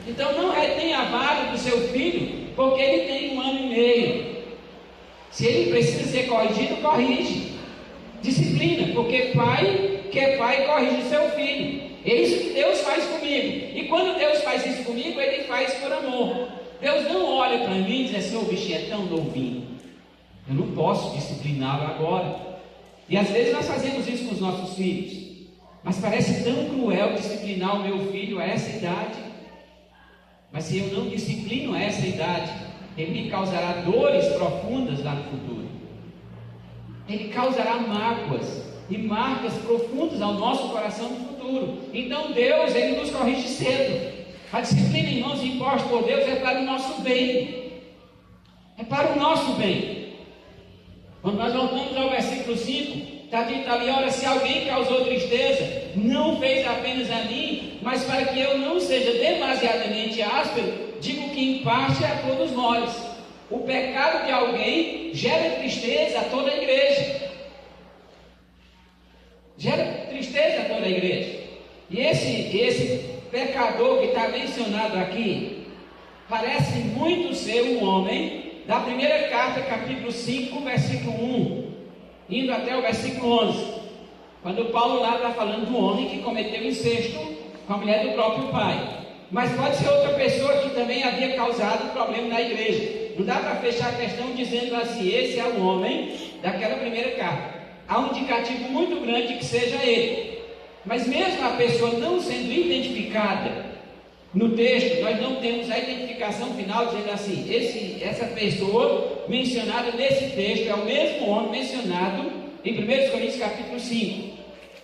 Então não retenha a vara do seu filho, porque ele tem 1 ano e meio. Se ele precisa ser corrigido, corrige. Disciplina, porque pai que é pai corrige seu filho. É isso que Deus faz comigo. E quando Deus faz isso comigo, Ele faz por amor. Deus não olha para mim e diz assim: o bichinho é tão novinho, eu não posso discipliná-lo agora. E às vezes nós fazemos isso com os nossos filhos, mas parece tão cruel disciplinar o meu filho a essa idade. Mas se eu não disciplino a essa idade, ele me causará dores profundas lá no futuro. Ele causará mágoas e marcas profundas ao nosso coração no futuro. Então Deus, Ele nos corrige cedo. A disciplina, irmãos, imposta por Deus é para o nosso bem. É para o nosso bem. Quando nós voltamos ao versículo 5, está dito ali: ora, se alguém causou tristeza, não fez apenas a mim, mas para que eu não seja demasiadamente áspero, digo que em parte é a todos nós. O pecado de alguém gera tristeza a toda a igreja. Gera tristeza a toda a igreja. E esse pecador que está mencionado aqui, parece muito ser um homem da primeira carta, capítulo 5, versículo 1, indo até o versículo 11, quando Paulo lá está falando do homem que cometeu incesto com a mulher do próprio pai. Mas pode ser outra pessoa que também havia causado problema na igreja. Não dá para fechar a questão dizendo assim: esse é o homem daquela primeira carta. Há um indicativo muito grande que seja ele. Mas mesmo a pessoa não sendo identificada no texto, nós não temos a identificação final dizendo assim: essa pessoa mencionada nesse texto é o mesmo homem mencionado em 1 Coríntios capítulo 5.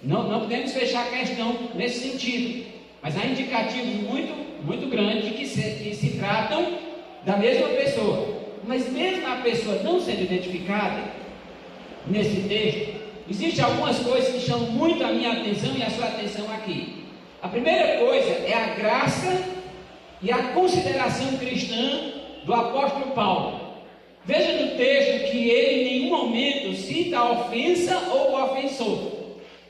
Não podemos fechar a questão nesse sentido. Mas há indicativos muito grandes que se tratam da mesma pessoa. Mas mesmo a pessoa não sendo identificada nesse texto, existem algumas coisas que chamam muito a minha atenção e a sua atenção aqui. A primeira coisa é a graça e a consideração cristã do apóstolo Paulo. Veja no texto que ele em nenhum momento cita a ofensa ou o ofensor.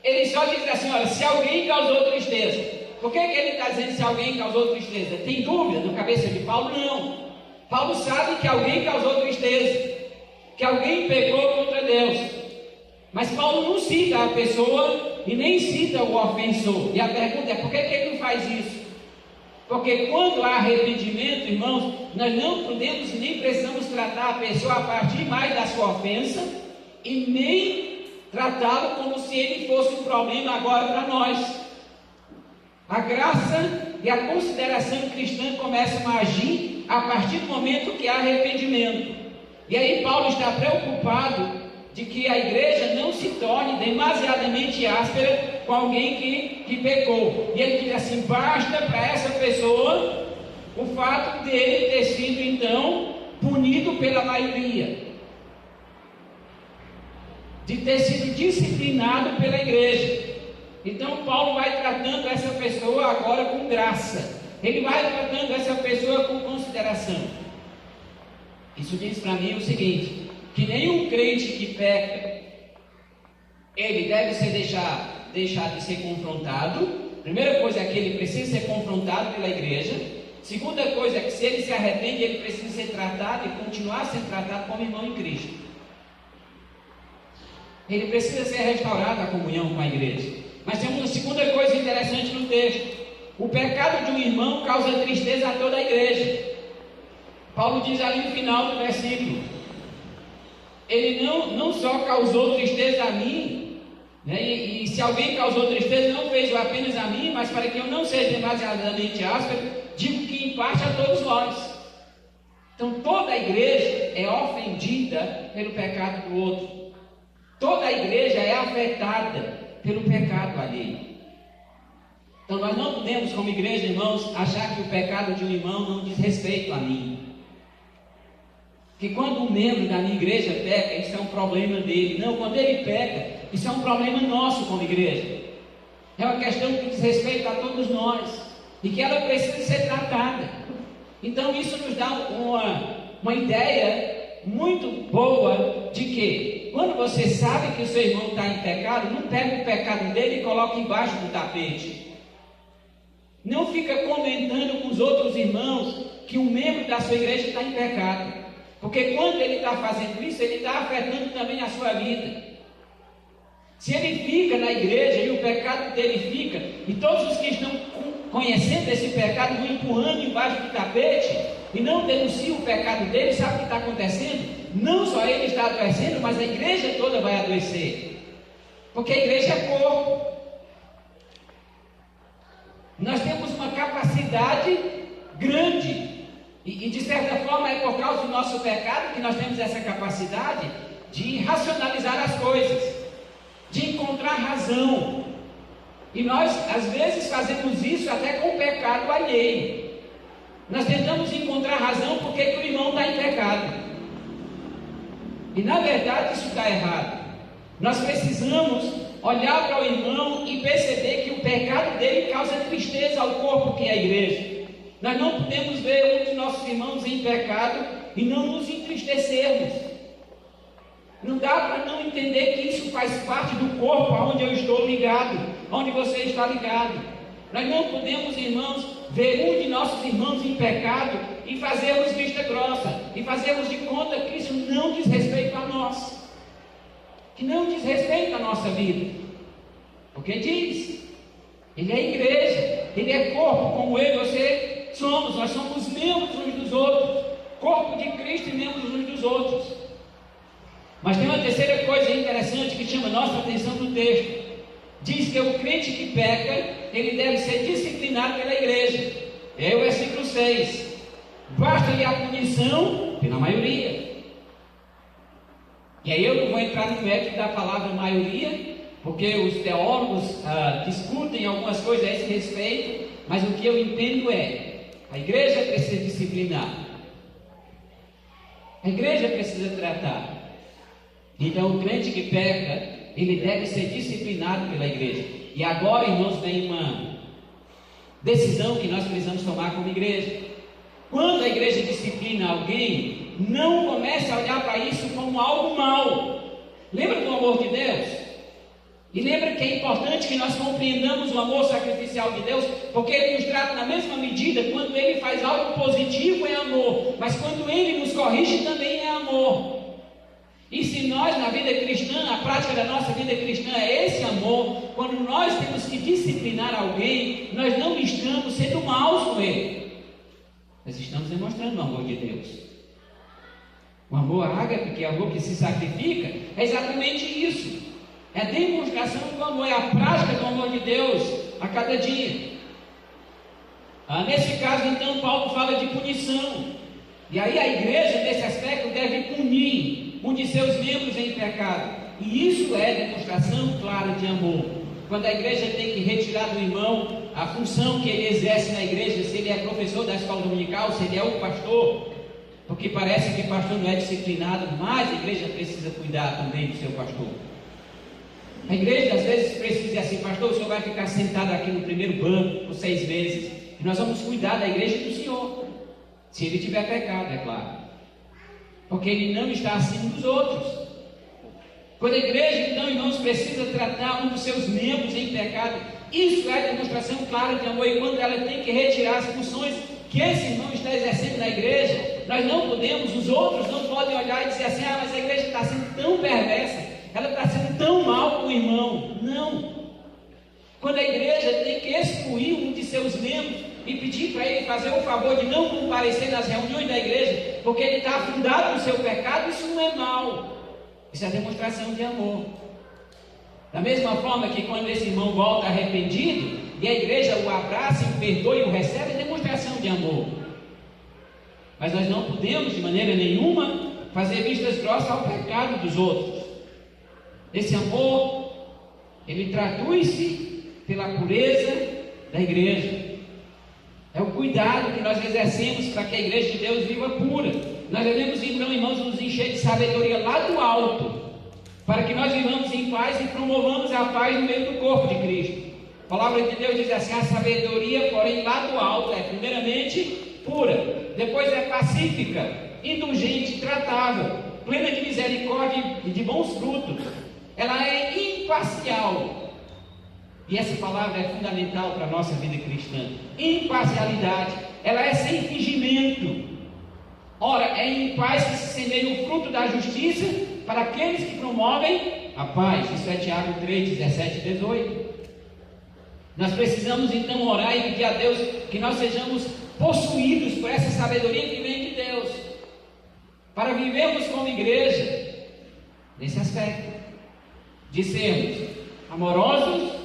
Ele só diz assim: olha, se alguém causou tristeza. Por que ele está dizendo se alguém causou tristeza? Tem dúvida na cabeça de Paulo? Não. Paulo sabe que alguém causou tristeza, que alguém pecou contra Deus. Mas Paulo não cita a pessoa e nem cita o ofensor. E a pergunta é: por que ele não faz isso? Porque quando há arrependimento, irmãos, nós não podemos e nem precisamos tratar a pessoa a partir mais da sua ofensa e nem tratá-lo como se ele fosse um problema agora para nós. A graça e a consideração cristã começam a agir a partir do momento que há arrependimento. E aí Paulo está preocupado de que a igreja não se torne demasiadamente áspera com alguém que pecou. E ele diz assim: basta para essa pessoa o fato dele ter sido então punido pela maioria, de ter sido disciplinado pela igreja. Então Paulo vai tratando essa pessoa agora com graça. Ele vai tratando essa pessoa com consideração. Isso diz para mim o seguinte: que nenhum crente que peca, ele deve ser deixar de ser confrontado. Primeira coisa é que ele precisa ser confrontado pela igreja. Segunda coisa é que se ele se arrepende, ele precisa ser tratado e continuar sendo tratado como irmão em Cristo. Ele precisa ser restaurado a comunhão com a igreja. Mas tem uma segunda coisa interessante no texto: o pecado de um irmão causa tristeza a toda a igreja. Paulo diz ali no final do versículo: ele não só causou tristeza a mim, né? E se alguém causou tristeza, não fez apenas a mim, mas para que eu não seja demasiadamente áspero, digo que em parte a todos nós. Então toda a igreja é ofendida pelo pecado do outro. Toda a igreja é afetada pelo pecado alheio. Então nós não podemos, como igreja, irmãos, achar que o pecado de um irmão não diz respeito a mim. Que quando um membro da minha igreja peca, isso é um problema dele. Não, quando ele peca, isso é um problema nosso como igreja. É uma questão que diz respeito a todos nós. E que ela precisa ser tratada. Então isso nos dá uma ideia muito boa de que quando você sabe que o seu irmão está em pecado, não pega o pecado dele e coloca embaixo do tapete. Não fica comentando com os outros irmãos que um membro da sua igreja está em pecado. Porque quando ele está fazendo isso, ele está afetando também a sua vida. Se ele fica na igreja e o pecado dele fica, e todos os que estão conhecendo esse pecado vão empurrando embaixo do tapete e não denunciam o pecado dele, sabe o que está acontecendo? Não só ele está adoecendo, mas a igreja toda vai adoecer. Porque a igreja é corpo. Nós temos uma capacidade grande, e de certa forma é por causa do nosso pecado que nós temos essa capacidade de racionalizar as coisas, de encontrar razão. E nós às vezes fazemos isso até com o pecado alheio. Nós tentamos encontrar razão porque que o irmão está em pecado, e na verdade isso está errado. Nós precisamos olhar para o irmão e perceber que o pecado dele causa tristeza ao corpo que é a igreja. Nós não podemos ver um de nossos irmãos em pecado e não nos entristecermos. Não dá para não entender que isso faz parte do corpo aonde eu estou ligado, onde você está ligado. Nós não podemos, irmãos, ver um de nossos irmãos em pecado e fazermos vista grossa, e fazermos de conta que isso não diz respeito a nós, que não diz respeito à nossa vida. Porque diz, ele é igreja, ele é corpo, como eu e você somos. Nós somos membros uns dos outros, corpo de Cristo e membros uns dos outros. Mas tem uma terceira coisa interessante que chama a nossa atenção no texto. Diz que o crente que peca, ele deve ser disciplinado pela igreja. É o versículo 6. Basta-lhe a punição pela maioria. E aí eu não vou entrar no mérito da palavra maioria, porque os teólogos discutem algumas coisas a esse respeito, mas o que eu entendo é, a igreja precisa disciplinar. A igreja precisa tratar. Então o crente que peca, ele deve ser disciplinado pela igreja. E agora, irmãos, vem uma decisão que nós precisamos tomar como igreja. Quando a igreja disciplina alguém, não comece a olhar para isso como algo mau. Lembra do amor de Deus? E lembra que é importante que nós compreendamos o amor sacrificial de Deus, porque Ele nos trata na mesma medida. Quando Ele faz algo positivo é amor, mas quando Ele nos corrige também é amor. E se nós na vida cristã, a prática da nossa vida cristã é esse amor, quando nós temos que disciplinar alguém, nós não estamos sendo maus com ele, nós estamos demonstrando o amor de Deus. O amor ágape, que é o amor que se sacrifica, é exatamente isso. É a demonstração do amor, é a prática do amor de Deus a cada dia. Nesse caso, então, Paulo fala de punição. E aí a igreja, nesse aspecto, deve punir um de seus membros em pecado. E isso é demonstração clara de amor. Quando a igreja tem que retirar do irmão a função que ele exerce na igreja, se ele é professor da escola dominical, se ele é o pastor, porque parece que o pastor não é disciplinado, mas a igreja precisa cuidar também do seu pastor. A igreja às vezes precisa dizer assim: pastor, o senhor vai ficar sentado aqui no primeiro banco por 6 meses, e nós vamos cuidar da igreja do senhor, se ele tiver pecado, é claro, porque ele não está acima dos outros. Quando a igreja, então, irmãos, precisa tratar um dos seus membros em pecado, isso é demonstração clara de amor. E quando ela tem que retirar as funções que esse irmão está exercendo na igreja, nós não podemos, os outros não podem olhar e dizer assim: ah, mas a igreja está sendo tão perversa, ela está sendo tão mal com o irmão. Não. Quando a igreja tem que excluir um de seus membros e pedir para ele fazer o favor de não comparecer nas reuniões da igreja, porque ele está afundado no seu pecado, isso não é mal. Isso é demonstração de amor. Da mesma forma que quando esse irmão volta arrependido, e a igreja o abraça, o perdoa e o recebe, é demonstração de amor. Mas nós não podemos, de maneira nenhuma, fazer vistas grossas ao pecado dos outros. Esse amor, ele traduz-se pela pureza da igreja. É o cuidado que nós exercemos para que a igreja de Deus viva pura. Nós devemos, então, irmãos, nos encher de sabedoria lá do alto, para que nós vivamos em paz e promovamos a paz no meio do corpo de Cristo. A palavra de Deus diz assim: a sabedoria, porém, lá do alto é primeiramente pura, depois é pacífica, indulgente, tratável, plena de misericórdia e de bons frutos. Ela é imparcial. E essa palavra é fundamental para a nossa vida cristã. Imparcialidade. Ela é sem fingimento. Ora, é em paz que se semeia o fruto da justiça para aqueles que promovem a paz. Isso é Tiago 3, 17 e 18. Nós precisamos então orar e pedir a Deus que nós sejamos possuídos por essa sabedoria que vem de Deus, para vivermos como igreja, nesse aspecto, de sermos amorosos,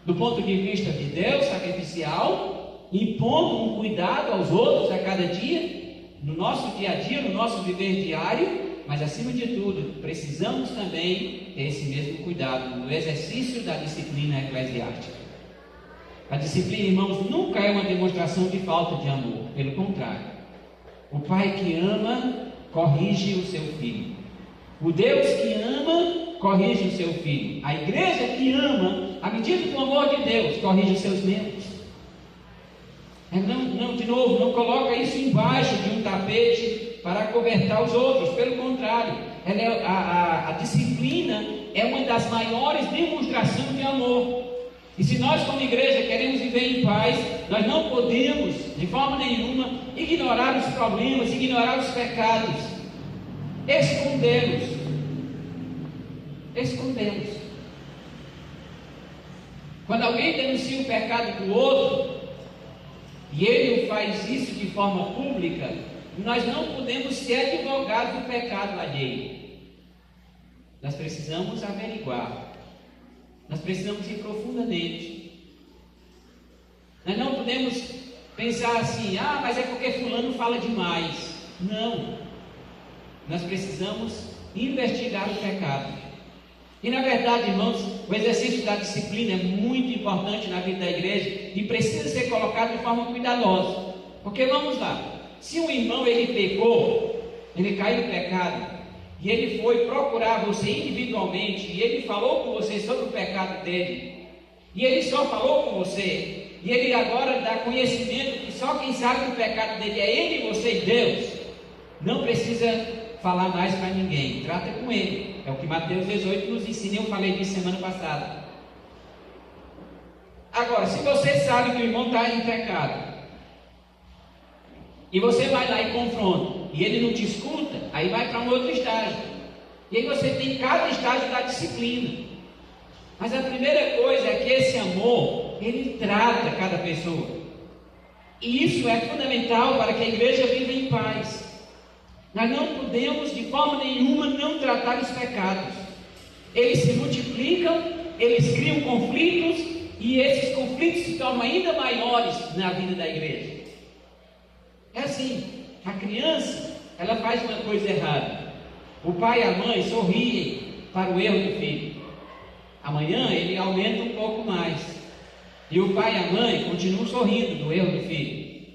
do ponto de vista de Deus, sacrificial, impondo um cuidado aos outros a cada dia, no nosso dia a dia, no nosso viver diário, mas acima de tudo, precisamos também ter esse mesmo cuidado no exercício da disciplina eclesiástica. A disciplina, irmãos, nunca é uma demonstração de falta de amor, pelo contrário. O pai que ama, corrige o seu filho. O Deus que ama, corrige o seu filho. A igreja que ama, à medida do amor de Deus, corrige os seus membros. De novo, não coloca isso embaixo de um tapete para acobertar os outros. Pelo contrário, a disciplina é uma das maiores demonstrações de amor. E se nós como igreja queremos viver em paz, nós não podemos, de forma nenhuma, ignorar os problemas, ignorar os pecados, escondê-los. Quando alguém denuncia o pecado do outro, e ele faz isso de forma pública, nós não podemos ser advogados do pecado alheio. Nós precisamos averiguar. Nós precisamos ir profundamente. Nós não podemos pensar assim: mas é porque fulano fala demais. Não. Nós precisamos investigar o pecado. E na verdade, irmãos, o exercício da disciplina é muito importante na vida da igreja e precisa ser colocado de forma cuidadosa. Porque vamos lá, se um irmão ele pecou, ele caiu no pecado, e ele foi procurar você individualmente, e ele falou com você sobre o pecado dele, e ele só falou com você, e ele agora dá conhecimento que só quem sabe o pecado dele é ele, você e Deus, não precisa falar mais para ninguém, trata com ele. É o que Mateus 18 nos ensina, eu falei disso semana passada. Agora, se você sabe que o irmão está em pecado, e você vai lá e confronta, e ele não te escuta, aí vai para um outro estágio. E aí você tem cada estágio da disciplina. Mas a primeira coisa é que esse amor, ele trata cada pessoa. E isso é fundamental para que a igreja viva em paz. Nós não podemos, de forma nenhuma, não tratar os pecados. Eles se multiplicam, eles criam conflitos, e esses conflitos se tornam ainda maiores na vida da igreja. É assim, a criança, ela faz uma coisa errada. O pai e a mãe sorriem para o erro do filho. Amanhã ele aumenta um pouco mais. E o pai e a mãe continuam sorrindo do erro do filho.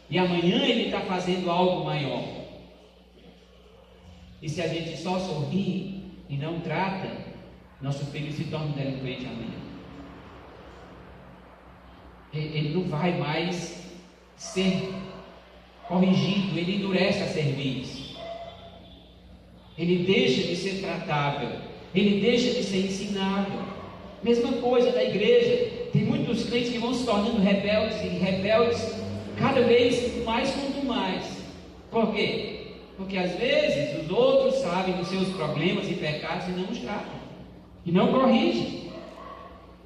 E amanhã ele está fazendo algo maior. E se a gente só sorri e não trata, nosso filho se torna um delinquente amanhã. Ele não vai mais ser corrigido, ele endurece a cerviz. Ele deixa de ser tratável, ele deixa de ser ensinável. Mesma coisa da igreja. Tem muitos crentes que vão se tornando rebeldes e rebeldes cada vez mais quanto mais. Por quê? Porque às vezes os outros sabem dos seus problemas e pecados e não os tratam, e não corrigem.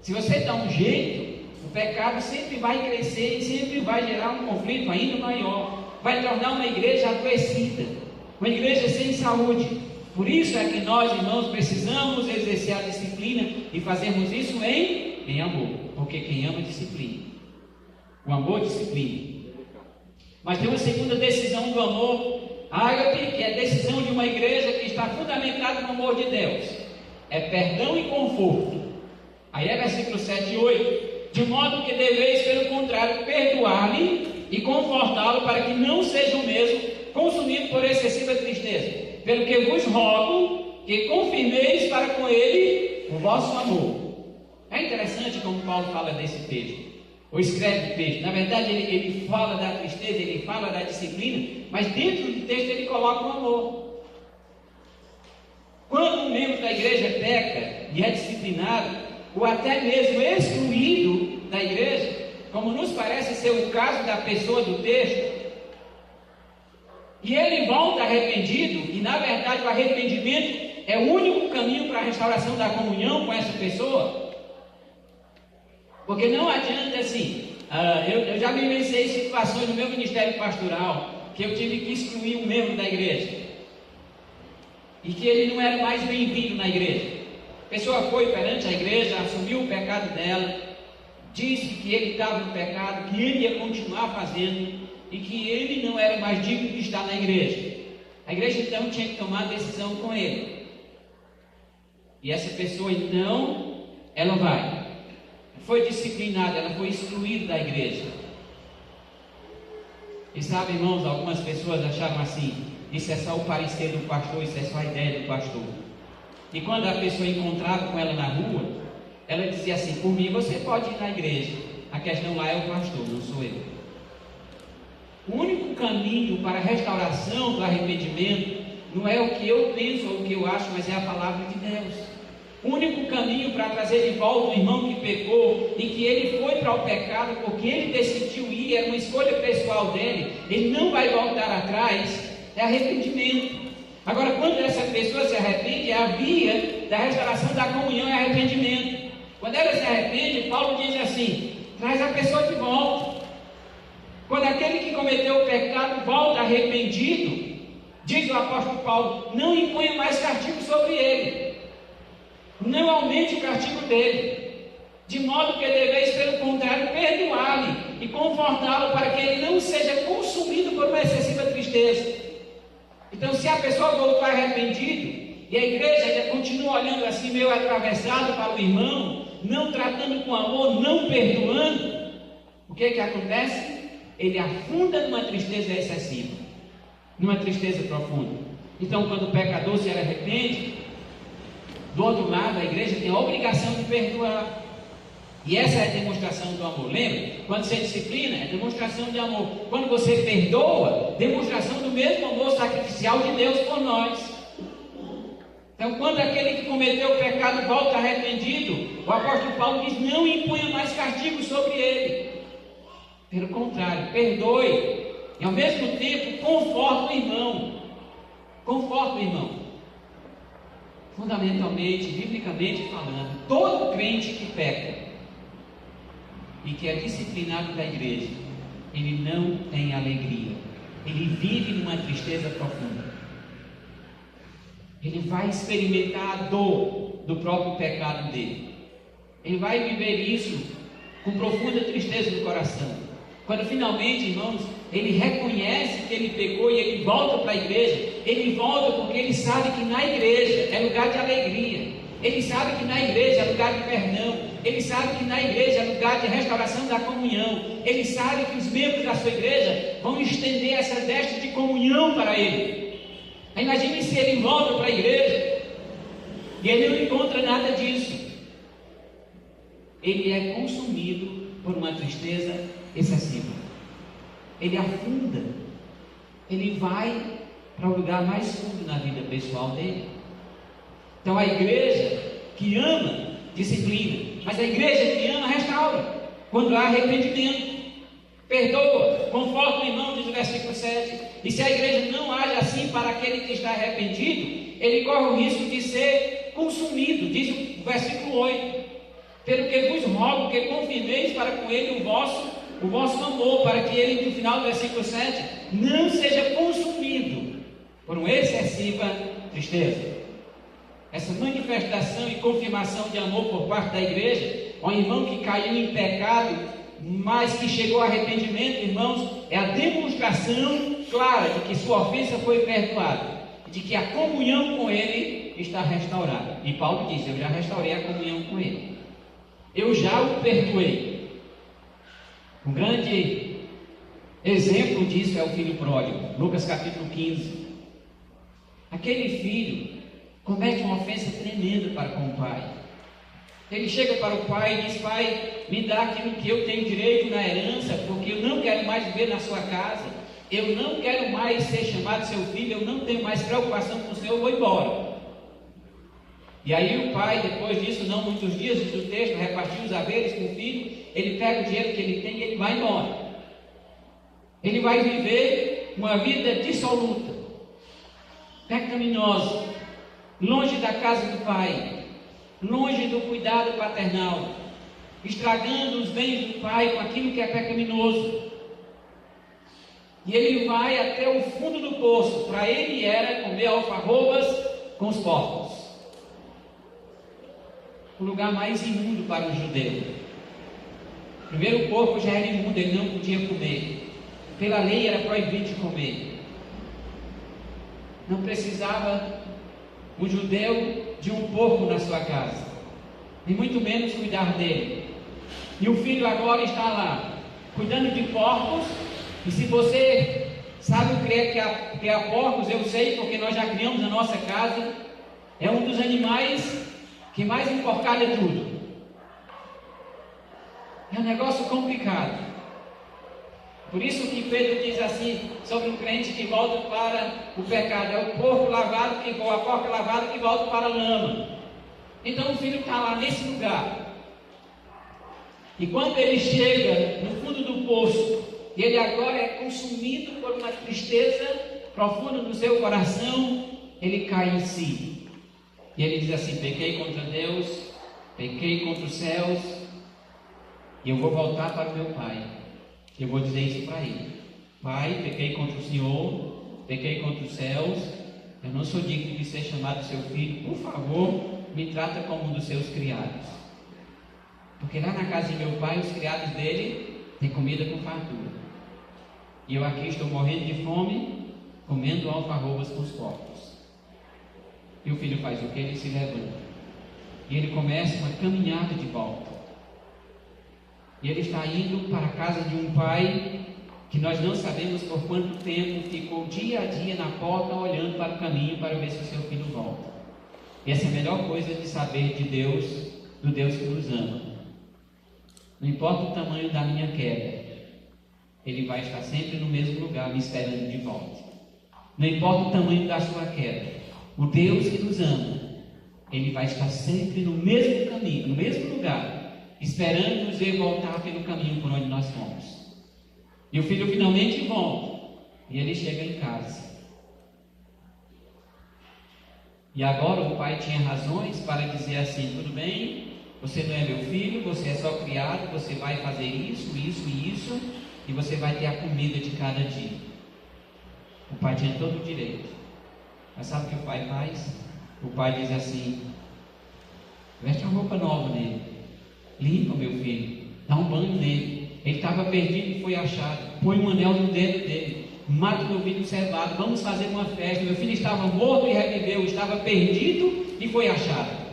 Se você dá um jeito, o pecado sempre vai crescer e sempre vai gerar um conflito ainda maior. Vai tornar uma igreja adoecida, uma igreja sem saúde. Por isso é que nós, irmãos, precisamos exercer a disciplina e fazermos isso em amor, porque quem ama disciplina. O amor disciplina. Mas tem uma segunda decisão do amor ágape, que é a decisão de uma igreja que está fundamentada no amor de Deus. É perdão e conforto. Aí é versículo 7 e 8. De modo que deveis, pelo contrário, perdoar-lhe e confortá-lo, para que não seja o mesmo consumido por excessiva tristeza. Pelo que vos rogo que confirmeis para com ele o vosso amor. É interessante como Paulo fala desse texto, ou escreve o texto. Na verdade, ele fala da tristeza, ele fala da disciplina, mas dentro do texto ele coloca o amor. Quando um membro da igreja peca e é disciplinado, ou até mesmo excluído da igreja, como nos parece ser o caso da pessoa do texto, e ele volta arrependido, e na verdade o arrependimento é o único caminho para a restauração da comunhão com essa pessoa, porque não adianta assim, eu já vivenciei situações no meu ministério pastoral, que eu tive que excluir um membro da igreja, e que ele não era mais bem-vindo na igreja. A pessoa foi perante a igreja, assumiu o pecado dela, disse que ele estava no pecado, que ele ia continuar fazendo, e que ele não era mais digno de estar na igreja. A igreja então tinha que tomar decisão com ele. E essa pessoa então, ela foi disciplinada, ela foi excluída da igreja. E sabe, irmãos, algumas pessoas acharam assim, isso é só o parecer do pastor, isso é só a ideia do pastor. E quando a pessoa encontrava com ela na rua, ela dizia assim, por mim você pode ir na igreja, a questão lá é o pastor, não sou eu. O único caminho para a restauração do arrependimento não é o que eu penso ou o que eu acho, mas é a palavra de Deus. O único caminho para trazer de volta o irmão que pecou e que ele foi para o pecado porque ele decidiu ir, era uma escolha pessoal dele, ele não vai voltar atrás, é arrependimento. Agora, quando essa pessoa se arrepende, é a via da restauração da comunhão, é arrependimento. Quando ela se arrepende, Paulo diz assim, traz a pessoa de volta. Quando aquele que cometeu o pecado volta arrependido, diz o apóstolo Paulo, não imponha mais castigo sobre ele, não aumente o castigo dele, de modo que deveis, pelo contrário, perdoá-lo e confortá-lo para que ele não seja consumido por uma excessiva tristeza. Então, se a pessoa voltar arrependido e a igreja ainda continua olhando assim meio atravessado para o irmão, não tratando com amor, não perdoando, o que acontece? Ele afunda numa tristeza excessiva, numa tristeza profunda. Então, quando o pecador se arrepende, do outro lado, a igreja tem a obrigação de perdoar. E essa é a demonstração do amor. Lembra? Quando você disciplina, é demonstração de amor. Quando você perdoa, demonstração do mesmo amor sacrificial de Deus por nós. Então, quando aquele que cometeu o pecado volta arrependido, o apóstolo Paulo diz, não imponha mais castigo sobre ele. Pelo contrário, perdoe. E ao mesmo tempo, conforta o irmão. Conforta o irmão. Fundamentalmente, biblicamente falando, todo crente que peca e que é disciplinado da igreja, ele não tem alegria, ele vive numa tristeza profunda, ele vai experimentar a dor do próprio pecado dele, ele vai viver isso com profunda tristeza no coração. Quando finalmente, irmãos, ele reconhece que ele pecou e ele volta para a igreja, ele volta porque ele sabe que na igreja é lugar de alegria, ele sabe que na igreja é lugar de perdão, ele sabe que na igreja é lugar de restauração da comunhão, ele sabe que os membros da sua igreja vão estender essa veste de comunhão para ele. Imagine se ele volta para a igreja e ele não encontra nada disso. Ele é consumido por uma tristeza excessiva, ele afunda, ele vai para o lugar mais fundo na vida pessoal dele. Então a igreja que ama, disciplina, mas a igreja que ama, restaura, quando há arrependimento, perdoa, conforta o irmão, diz o versículo 7, e se a igreja não age assim para aquele que está arrependido, ele corre o risco de ser consumido, diz o versículo 8, pelo que vos rogo que confirmeis para com ele o vosso amor, para que ele, no final do versículo 7, não seja consumido por uma excessiva tristeza. Essa manifestação e confirmação de amor por parte da igreja, ao irmão que caiu em pecado, mas que chegou ao arrependimento, irmãos, é a demonstração clara de que sua ofensa foi perdoada, de que a comunhão com ele está restaurada. E Paulo diz: eu já restaurei a comunhão com ele, eu já o perdoei. Um grande exemplo disso é o filho pródigo, Lucas capítulo 15. Aquele filho comete uma ofensa tremenda para com o pai. Ele chega para o pai e diz: pai, me dá aquilo que eu tenho direito na herança, porque eu não quero mais viver na sua casa, eu não quero mais ser chamado seu filho, eu não tenho mais preocupação com o senhor, eu vou embora. E aí o pai, depois disso, não muitos dias, diz o texto, repartiu os haveres com o filho, ele pega o dinheiro que ele tem e ele vai embora. Ele vai viver uma vida dissoluta, pecaminosa, longe da casa do pai, longe do cuidado paternal, estragando os bens do pai com aquilo que é pecaminoso. E ele vai até o fundo do poço. Para ele era comer alfarrobas com os porcos, o lugar mais imundo para um judeu. Primeiro, o porco já era imundo, ele não podia comer, pela lei era proibido de comer. Não precisava um judeu de um porco na sua casa, e muito menos cuidar dele. E o filho agora está lá, cuidando de porcos. E se você sabe o que é porcos, eu sei, porque nós já criamos na nossa casa. É um dos animais que mais enforcalha tudo. É um negócio complicado. Por isso que Pedro diz assim sobre um crente que volta para o pecado: é o porco lavado que voa, a porca lavada que volta para a lama. Então o filho está lá nesse lugar. E quando ele chega no fundo do poço, ele agora é consumido por uma tristeza profunda no seu coração, ele cai em si. E ele diz assim: pequei contra Deus, pequei contra os céus, e eu vou voltar para o meu pai. Eu vou dizer isso para ele: pai, pequei contra o Senhor, pequei contra os céus, eu não sou digno de ser chamado seu filho, por favor, me trata como um dos seus criados. Porque lá na casa de meu pai, os criados dele têm comida com fartura, e eu aqui estou morrendo de fome, comendo alfarrobas com os porcos. E o filho faz o que? Ele se levanta, e ele começa uma caminhada de volta. E ele está indo para a casa de um pai que nós não sabemos por quanto tempo ficou dia a dia na porta, olhando para o caminho para ver se o seu filho volta. E essa é a melhor coisa de saber de Deus, do Deus que nos ama. Não importa o tamanho da minha queda, Ele vai estar sempre no mesmo lugar, me esperando de volta. Não importa o tamanho da sua queda, o Deus que nos ama, Ele vai estar sempre no mesmo caminho, no mesmo lugar, esperando nos ver voltar pelo caminho por onde nós fomos. E o filho finalmente volta, e ele chega em casa. E agora o pai tinha razões para dizer assim: tudo bem, você não é meu filho, você é só criado, você vai fazer isso, isso e isso, e você vai ter a comida de cada dia. O pai tinha todo o direito. Mas sabe o que o pai faz? O pai diz assim: veste uma roupa nova nele, limpa meu filho, dá um banho nele. Ele estava perdido e foi achado. Põe um anel no dedo dele, mata o novilho cevado, vamos fazer uma festa. Meu filho estava morto e reviveu, estava perdido e foi achado.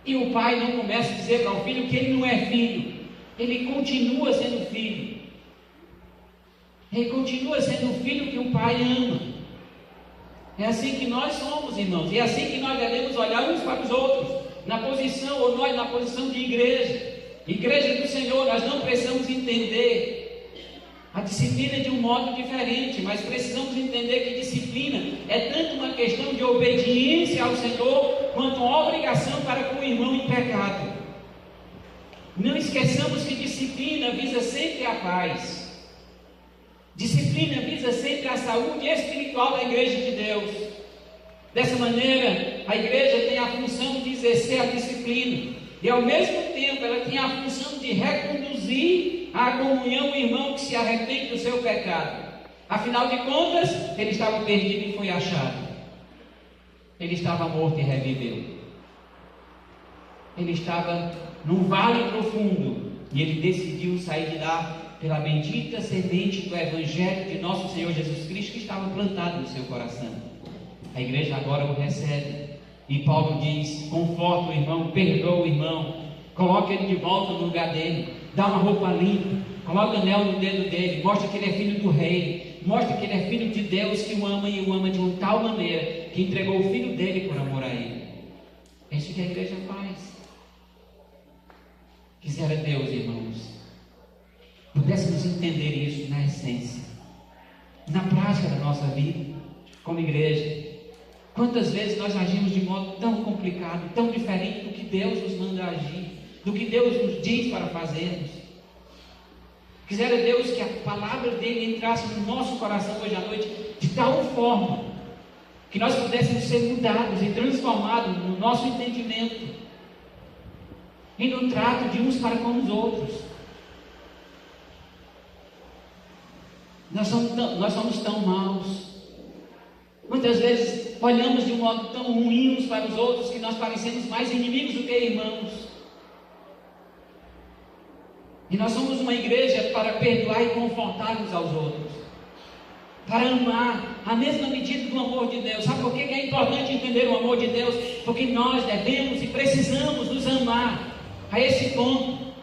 E o pai não começa a dizer para o filho que ele não é filho, ele continua sendo filho. Ele continua sendo o filho que o pai ama. É assim que nós somos, irmãos, e é assim que nós devemos olhar uns para os outros, na posição, ou nós na posição de igreja do Senhor. Nós não precisamos entender a disciplina de um modo diferente, mas precisamos entender que disciplina é tanto uma questão de obediência ao Senhor, quanto uma obrigação para com o irmão em pecado. Não esqueçamos que disciplina visa sempre a paz. Disciplina visa sempre a saúde espiritual da igreja de Deus. Dessa maneira, a igreja tem a função de exercer a disciplina, e ao mesmo tempo ela tem a função de reconduzir à comunhão o irmão que se arrepende do seu pecado. Afinal de contas, ele estava perdido e foi achado. Ele estava morto e reviveu. Ele estava num vale profundo e ele decidiu sair de lá pela bendita semente do Evangelho de nosso Senhor Jesus Cristo que estava plantado no seu coração. A igreja agora o recebe e Paulo diz: conforta o irmão, perdoa o irmão, coloca ele de volta no lugar dele, dá uma roupa limpa, coloca anel no dedo dele, mostra que ele é filho do rei, mostra que ele é filho de Deus, que o ama e o ama de uma tal maneira que entregou o filho dele por amor a ele. É isso que a igreja faz. Quisera Deus, irmãos, pudéssemos entender isso na essência, na prática da nossa vida, como igreja. Quantas vezes nós agimos de modo tão complicado, tão diferente do que Deus nos manda agir, do que Deus nos diz para fazermos. Quisera Deus que a palavra dele entrasse no nosso coração hoje à noite de tal forma que nós pudéssemos ser mudados e transformados no nosso entendimento e no trato de uns para com os outros. Nós somos tão maus. Muitas vezes olhamos de um modo tão ruim uns para os outros que nós parecemos mais inimigos do que irmãos. E nós somos uma igreja para perdoar e confortar uns aos outros, para amar a mesma medida do amor de Deus. Sabe por que é importante entender o amor de Deus? Porque nós devemos e precisamos nos amar a esse ponto.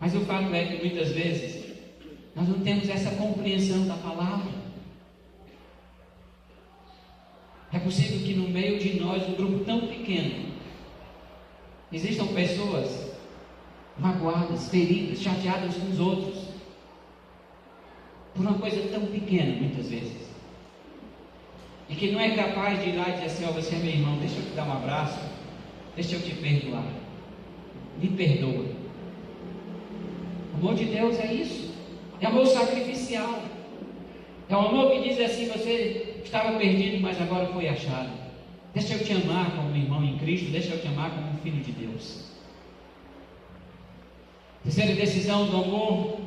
Mas o fato é que muitas vezes nós não temos essa compreensão da palavra. É possível que no meio de nós, um grupo tão pequeno, existam pessoas magoadas, feridas, chateadas com os outros, por uma coisa tão pequena, muitas vezes, e que não é capaz de ir lá e dizer assim: ó, você é meu irmão, deixa eu te dar um abraço, deixa eu te perdoar, me perdoa. O amor de Deus é isso, é amor sacrificial, é um amor que diz assim: você estava perdido, mas agora foi achado. Deixa eu te amar como irmão em Cristo, deixa eu te amar como filho de Deus. Terceira decisão do amor,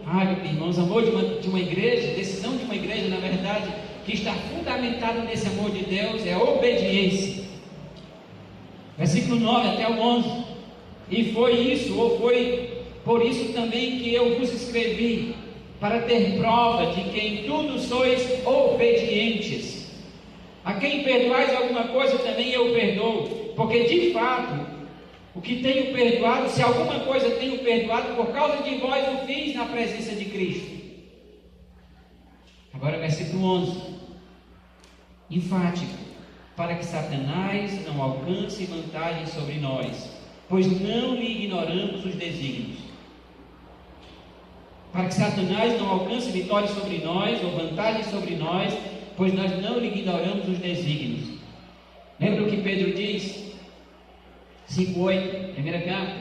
irmãos, amor de uma igreja, decisão de uma igreja, na verdade, que está fundamentada nesse amor de Deus, é a obediência. Versículo 9 até o 11. E foi isso, ou foi por isso também que eu vos escrevi, para ter prova de que em tudo sois obedientes. A quem perdoais alguma coisa, também eu perdoo, porque de fato, o que tenho perdoado, se alguma coisa tenho perdoado, por causa de vós o fiz na presença de Cristo. Agora versículo 11, enfático: para que Satanás não alcance vantagem sobre nós, pois não lhe ignoramos os desígnios. Para que Satanás não alcance vitória sobre nós, ou vantagem sobre nós, pois nós não lhe ignoramos os desígnios. Lembra o que Pedro diz? 5:8, primeira carta: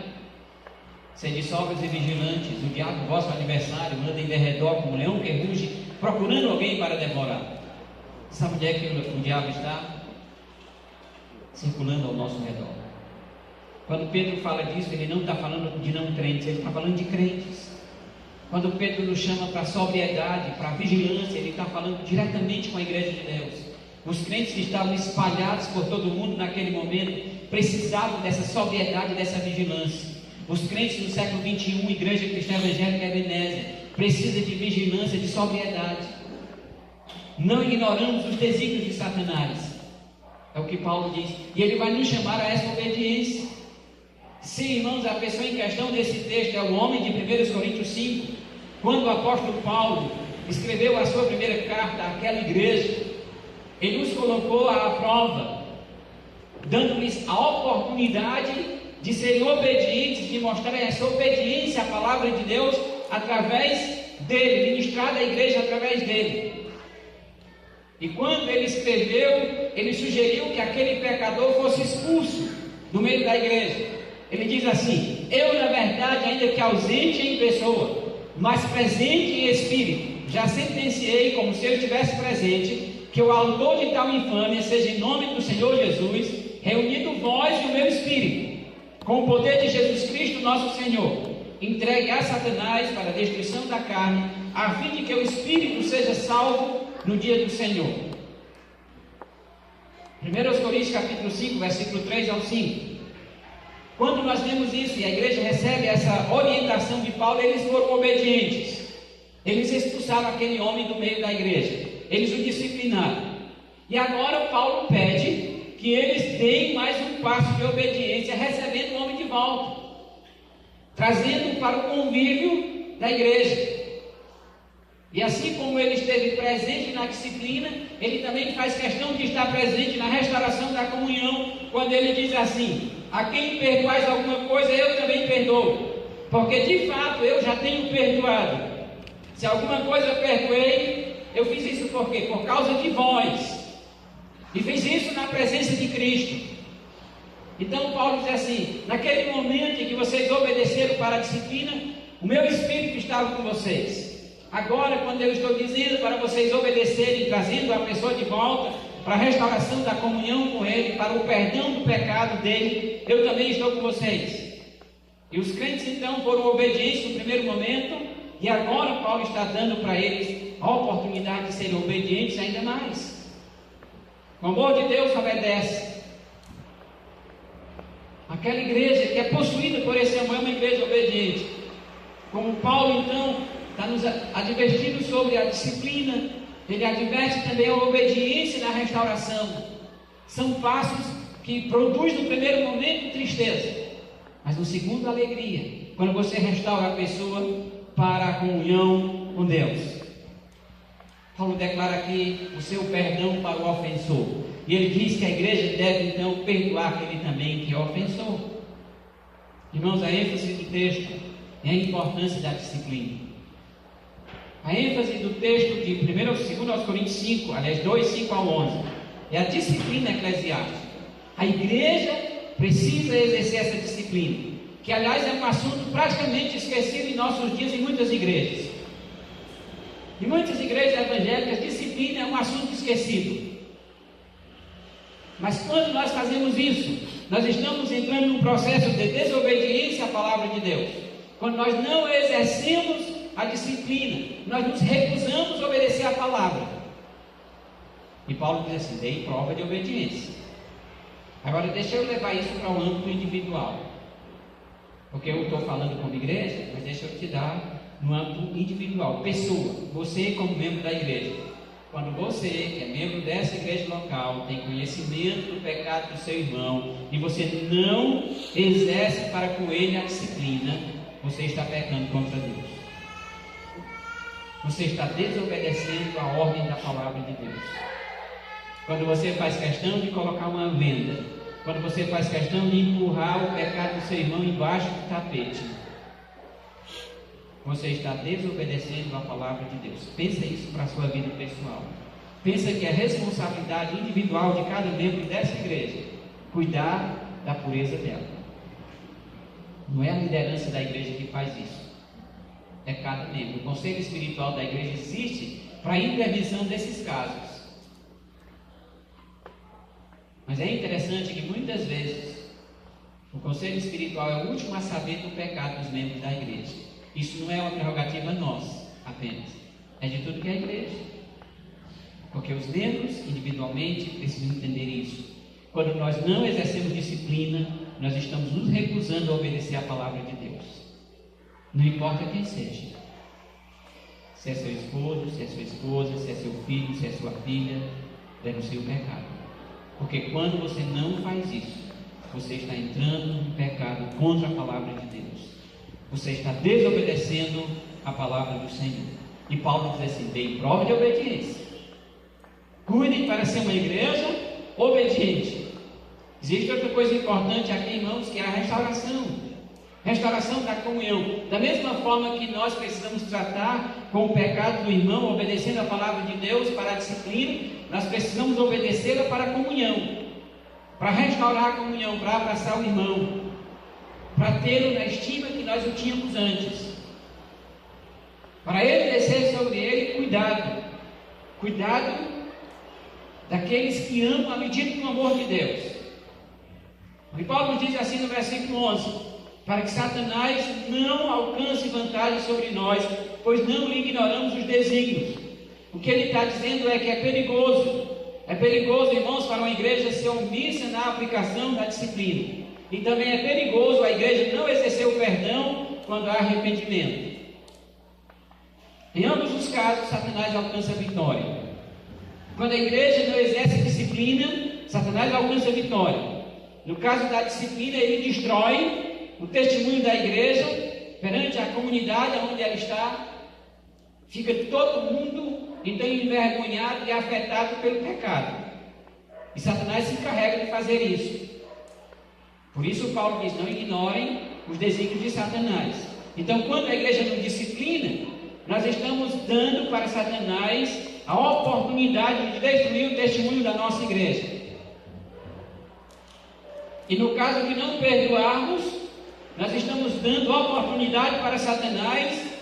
sede sóbrios e vigilantes, o diabo, vosso adversário, anda em derredor como um leão que ruge, procurando alguém para devorar. Sabe onde é que o diabo está? Circulando ao nosso redor. Quando Pedro fala disso, ele não está falando de não crentes, ele está falando de crentes. Quando Pedro nos chama para a sobriedade, para a vigilância, ele está falando diretamente com a igreja de Deus. Os crentes que estavam espalhados por todo o mundo naquele momento precisavam dessa sobriedade, dessa vigilância. Os crentes do século 21, Igreja Cristã Evangélica Ebenezer, precisa de vigilância, de sobriedade. Não ignoramos os desígnios de Satanás, é o que Paulo diz, e ele vai nos chamar a essa obediência. Sim, irmãos, a pessoa em questão desse texto é o homem de 1 Coríntios 5, quando o apóstolo Paulo escreveu a sua primeira carta àquela igreja, ele nos colocou à prova, dando-lhes a oportunidade de serem obedientes, de mostrarem essa obediência à palavra de Deus através dele, ministrada à igreja através dele. E quando ele escreveu, ele sugeriu que aquele pecador fosse expulso do meio da igreja. Ele diz assim: eu, na verdade, ainda que ausente em pessoa, mas presente em espírito, já sentenciei, como se eu estivesse presente, que o autor de tal infâmia seja, em nome do Senhor Jesus, reunido vós e o meu espírito, com o poder de Jesus Cristo nosso Senhor, entregue a Satanás para a destruição da carne, a fim de que o espírito seja salvo no dia do Senhor. 1 Coríntios capítulo 5, versículo 3 ao 5. Quando nós vemos isso e a igreja recebe essa orientação de Paulo, eles foram obedientes. Eles expulsaram aquele homem do meio da igreja. Eles o disciplinaram. E agora Paulo pede que eles deem mais um passo de obediência, recebendo o homem de volta, trazendo para o convívio da igreja. E assim como ele esteve presente na disciplina, ele também faz questão de estar presente na restauração da comunhão, quando ele diz assim: a quem perdoais alguma coisa, eu também perdoo, porque de fato eu já tenho perdoado. Se alguma coisa eu perdoei, eu fiz isso por quê? Por causa de vós, e fiz isso na presença de Cristo. Então Paulo diz assim: naquele momento em que vocês obedeceram para a disciplina, o meu Espírito estava com vocês. Agora, quando eu estou dizendo para vocês obedecerem, trazendo a pessoa de volta para a restauração da comunhão com Ele, para o perdão do pecado dele, eu também estou com vocês. E os crentes então foram obedientes no primeiro momento, e agora Paulo está dando para eles a oportunidade de serem obedientes ainda mais. O amor de Deus obedece. Aquela igreja que é possuída por esse amor é uma igreja obediente. Como Paulo então está nos advertindo sobre a disciplina, ele adverte também a obediência na restauração. São passos que produzem no primeiro momento tristeza, mas no segundo alegria, quando você restaura a pessoa para a comunhão com Deus. Paulo declara aqui o seu perdão para o ofensor, e ele diz que a igreja deve então perdoar aquele também que é ofensor. Irmãos, a ênfase do texto é a importância da disciplina. A ênfase do texto de 2 Coríntios 5, aliás 2, 5 ao 11, é a disciplina eclesiástica. A igreja precisa exercer essa disciplina, que aliás é um assunto praticamente esquecido em nossos dias em muitas igrejas. Em muitas igrejas evangélicas, disciplina é um assunto esquecido. Mas quando nós fazemos isso, nós estamos entrando num processo de desobediência à palavra de Deus. Quando nós não exercemos a disciplina, nós nos recusamos a obedecer a palavra. E Paulo diz assim: dei prova de obediência. Agora deixa eu levar isso para o âmbito individual, porque eu estou falando como igreja, mas deixa eu te dar no âmbito individual, pessoa, você como membro da igreja. Quando você, que é membro dessa igreja local, tem conhecimento do pecado do seu irmão, e você não exerce para com ele a disciplina, você está pecando contra Deus. Você está desobedecendo a ordem da palavra de Deus. Quando você faz questão de colocar uma venda, quando você faz questão de empurrar o pecado do seu irmão embaixo do tapete, você está desobedecendo a palavra de Deus. Pensa isso para a sua vida pessoal. Pensa que é responsabilidade individual de cada membro dessa igreja cuidar da pureza dela. Não é a liderança da igreja que faz isso, é cada membro. O conselho espiritual da igreja existe para a intervenção desses casos. Mas é interessante que muitas vezes o conselho espiritual é o último a saber do pecado dos membros da igreja. Isso não é uma prerrogativa nossa apenas, é de tudo que é a igreja, porque os membros individualmente precisam entender isso. Quando nós não exercemos disciplina, nós estamos nos recusando a obedecer a palavra de Deus. Não importa quem seja, se é seu esposo, se é sua esposa, se é seu filho, se é sua filha, denuncie o pecado. Porque quando você não faz isso, você está entrando em pecado contra a palavra de Deus. Você está desobedecendo a palavra do Senhor. E Paulo diz assim: dei prova de obediência. Cuidem para ser uma igreja obediente. Existe outra coisa importante aqui, irmãos, que é a restauração. Restauração da comunhão. Da mesma forma que nós precisamos tratar com o pecado do irmão, obedecendo a palavra de Deus para a disciplina, nós precisamos obedecê-la para a comunhão, para restaurar a comunhão, para abraçar o irmão, para tê-lo na estima que nós o tínhamos antes, para exercer sobre ele cuidado daqueles que amam à medida do amor de Deus. E Paulo diz assim no versículo 11: para que Satanás não alcance vantagem sobre nós, pois não lhe ignoramos os desígnios. O que ele está dizendo é que é perigoso. É perigoso, irmãos, para uma igreja ser omissa na aplicação da disciplina. E também é perigoso a igreja não exercer o perdão quando há arrependimento. Em ambos os casos, Satanás alcança a vitória. Quando a igreja não exerce a disciplina, Satanás alcança a vitória. No caso da disciplina, ele destrói o testemunho da igreja perante a comunidade onde ela está. Fica todo mundo então envergonhado e afetado pelo pecado. E Satanás se encarrega de fazer isso. Por isso Paulo diz, não ignorem os desígnios de Satanás. Então, quando a igreja não disciplina, nós estamos dando para Satanás a oportunidade de destruir o testemunho da nossa igreja. E no caso de não perdoarmos, nós estamos dando a oportunidade para Satanás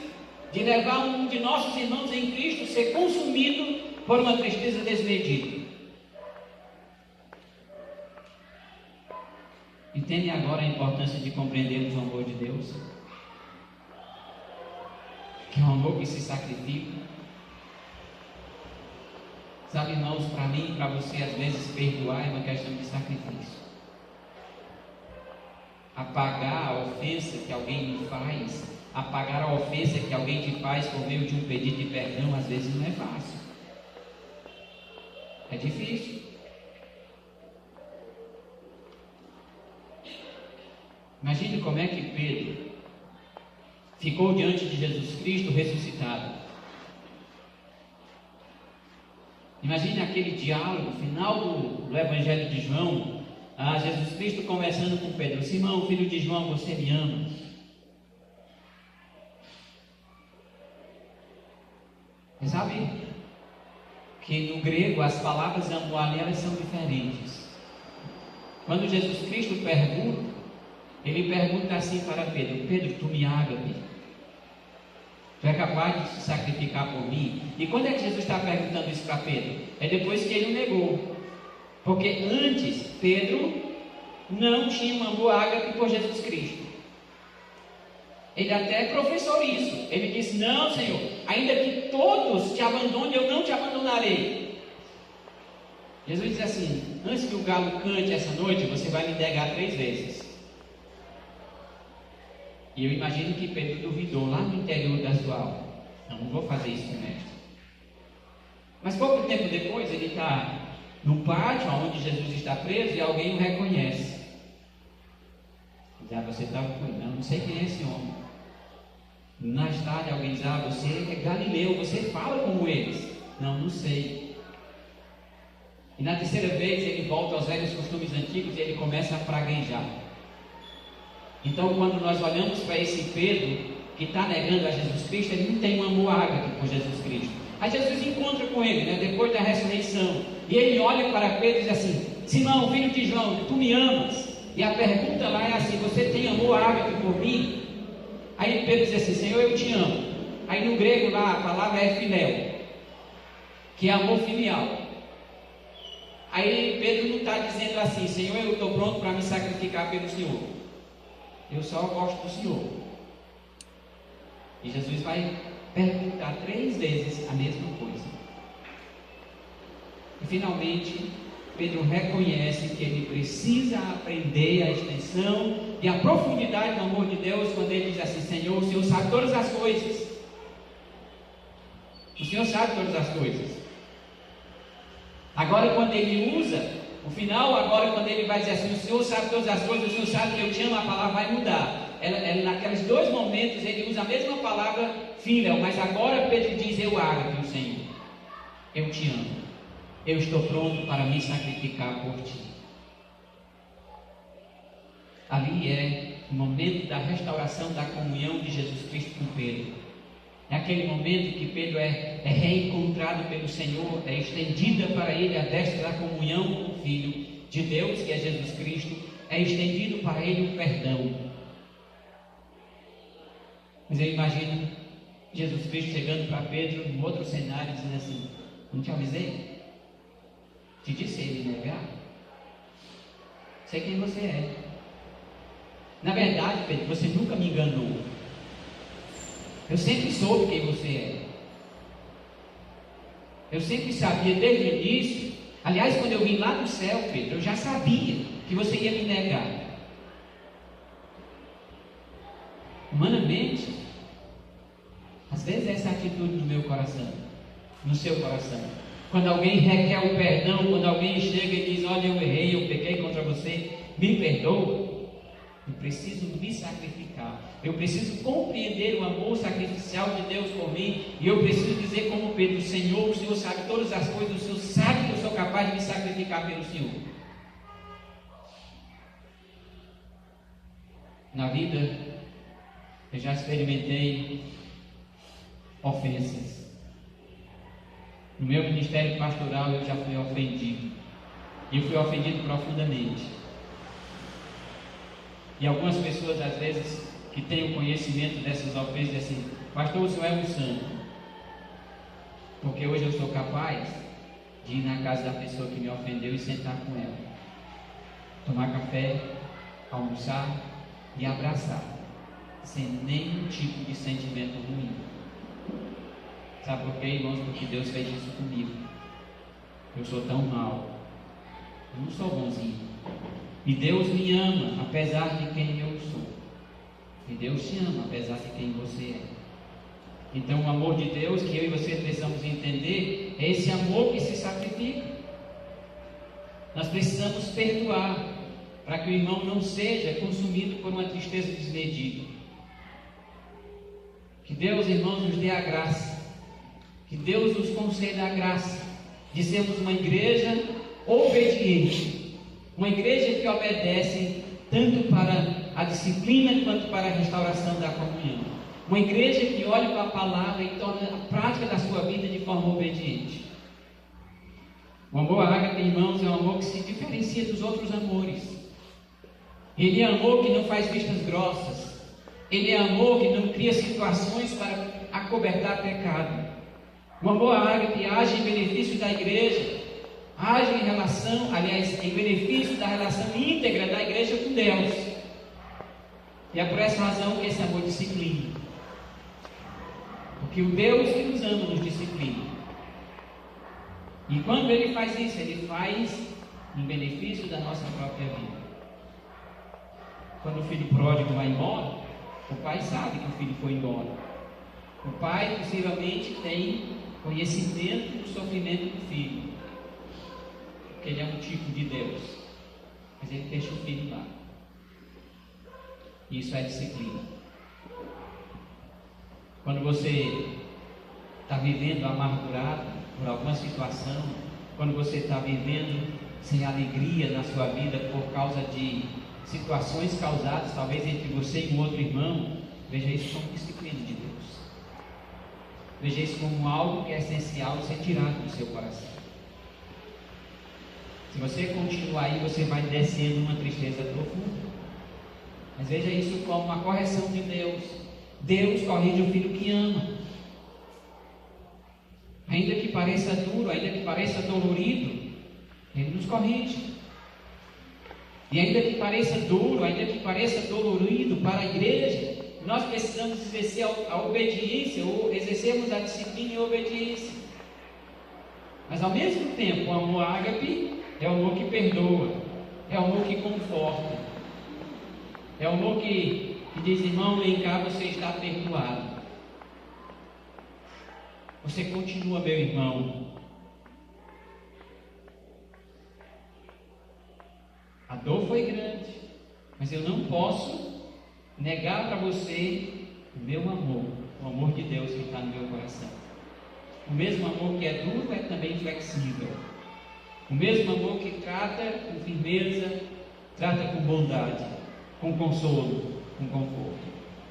de levar um de nossos irmãos em Cristo ser consumido por uma tristeza desmedida. Entendem agora a importância de compreendermos o amor de Deus? Que é um amor que se sacrifica. Sabe, irmãos, para mim e para você, às vezes, perdoar é uma questão de sacrifício. Apagar a ofensa que alguém me faz, apagar a ofensa que alguém te faz por meio de um pedido de perdão, às vezes não é fácil. É difícil. Imagine como é que Pedro ficou diante de Jesus Cristo ressuscitado. Imagine aquele diálogo final do Evangelho de João, Jesus Cristo conversando com Pedro: Simão, filho de João, você me ama? Você sabe que no grego as palavras amo ali elas são diferentes. Quando Jesus Cristo pergunta, ele pergunta assim para Pedro: Pedro, tu me amas? Tu é capaz de se sacrificar por mim? E quando é que Jesus está perguntando isso para Pedro? É depois que ele o negou. Porque antes, Pedro não tinha um amor ágape por Jesus Cristo. Ele até professou isso. Ele disse: não, Senhor, ainda que todos te abandonem, eu não te abandonarei. Jesus diz assim: antes que o galo cante essa noite, você vai me negar 3 vezes. E eu imagino que Pedro duvidou lá no interior da sua alma. Não vou fazer isso com o mestre. Mas pouco tempo depois, ele está no pátio onde Jesus está preso e alguém o reconhece. Diz: você estava com ele? Não sei quem é esse homem. Mais tarde alguém diz: você é Galileu, você fala como eles. Não sei. E na terceira vez ele volta aos velhos costumes antigos e ele começa a praguejar. Então, quando nós olhamos para esse Pedro que está negando a Jesus Cristo, ele não tem um amor ágape por Jesus Cristo. Aí Jesus encontra com ele, depois da ressurreição, e ele olha para Pedro e diz assim: Simão, filho de João, tu me amas? E a pergunta lá é assim: você tem amor ágape por mim? Aí Pedro diz assim: Senhor, eu te amo. Aí no grego lá a palavra é filéu, que é amor filial. Aí Pedro não está dizendo assim: Senhor, eu estou pronto para me sacrificar pelo Senhor, eu só gosto do Senhor. E Jesus vai perguntar 3 vezes a mesma coisa. E finalmente Pedro reconhece que ele precisa aprender a extensão e a profundidade do amor de Deus quando ele diz assim: Senhor, o Senhor sabe todas as coisas. O Senhor sabe todas as coisas. Agora, quando ele usa o final, agora quando ele vai dizer assim: o Senhor sabe todas as coisas, o Senhor sabe que eu te amo, a palavra vai mudar. Naqueles 2 momentos ele usa a mesma palavra filha, mas agora Pedro diz: eu ágape o Senhor, eu te amo, eu estou pronto para me sacrificar por ti. Ali é o momento da restauração da comunhão de Jesus Cristo com Pedro. É aquele momento que Pedro é reencontrado pelo Senhor, é estendida para ele a destra da comunhão com o Filho de Deus, que é Jesus Cristo, é estendido para ele o perdão. Mas eu imagino Jesus Cristo chegando para Pedro num outro cenário, dizendo assim: não te avisei? Te disse ele negar? Sei quem você é. Na verdade, Pedro, você nunca me enganou. Eu sempre soube quem você é. Eu sempre sabia desde o início. Aliás, quando eu vim lá do céu, Pedro, eu já sabia que você ia me negar. Humanamente, às vezes essa é a atitude do meu coração, no seu coração. Quando alguém requer o perdão, quando alguém chega e diz: olha, eu errei, eu pequei contra você, me perdoa. Eu preciso me sacrificar. Eu preciso compreender o amor sacrificial de Deus por mim. E eu preciso dizer como Pedro: Senhor, o Senhor sabe todas as coisas. O Senhor sabe que eu sou capaz de me sacrificar pelo Senhor. Na vida, eu já experimentei ofensas. No meu ministério pastoral, eu já fui ofendido. E eu fui ofendido profundamente. E algumas pessoas, às vezes, que têm o conhecimento dessas ofensas, dizem assim: pastor, o senhor é um santo. Porque hoje eu sou capaz de ir na casa da pessoa que me ofendeu e sentar com ela, tomar café, almoçar e abraçar, sem nenhum tipo de sentimento ruim. Sabe por quê, irmãos? Porque Deus fez isso comigo. Eu sou tão mau, eu não sou bonzinho. E Deus me ama apesar de quem eu sou. E Deus te ama apesar de quem você é. Então o amor de Deus que eu e você precisamos entender é esse amor que se sacrifica. Nós precisamos perdoar para que o irmão não seja consumido por uma tristeza desmedida. Que Deus, irmãos, nos dê a graça. Que Deus nos conceda a graça de sermos uma igreja obediente. Uma igreja que obedece tanto para a disciplina quanto para a restauração da comunhão. Uma igreja que olha para a palavra e torna a prática da sua vida de forma obediente. O amor ágape, irmãos, é um amor que se diferencia dos outros amores. Ele é amor que não faz vistas grossas. Ele é amor que não cria situações para acobertar pecado. O amor ágape age em benefício da igreja. Age em relação, aliás, em benefício da relação íntegra da igreja com Deus. E é por essa razão que esse amor disciplina. Porque o Deus que nos ama nos disciplina. E quando Ele faz isso, Ele faz em benefício da nossa própria vida. Quando o filho pródigo vai embora, o pai sabe que o filho foi embora. O pai possivelmente tem conhecimento do sofrimento do filho. Porque ele é um tipo de Deus, mas ele deixa o filho lá. Isso é disciplina. Quando você está vivendo amargurado por alguma situação, quando você está vivendo sem alegria na sua vida por causa de situações causadas talvez entre você e um outro irmão, veja isso como disciplina de Deus. Veja isso como algo que é essencial ser tirado do seu coração. Se você continuar aí, você vai descendo uma tristeza profunda. Mas veja isso como uma correção de Deus. Deus corrige o filho que ama. Ainda que pareça duro, ainda que pareça dolorido, Ele nos corrige. E ainda que pareça duro, ainda que pareça dolorido para a igreja, nós precisamos exercer a obediência, ou exercermos a disciplina e a obediência. Mas ao mesmo tempo, o amor ágape é o amor que perdoa, é o amor que conforta, é o amor que diz: irmão, vem cá, você está perdoado. Você continua, meu irmão. A dor foi grande, mas eu não posso negar para você o meu amor, o amor de Deus que está no meu coração. O mesmo amor que é duro é também flexível. O mesmo amor que trata com firmeza, trata com bondade, com consolo, com conforto,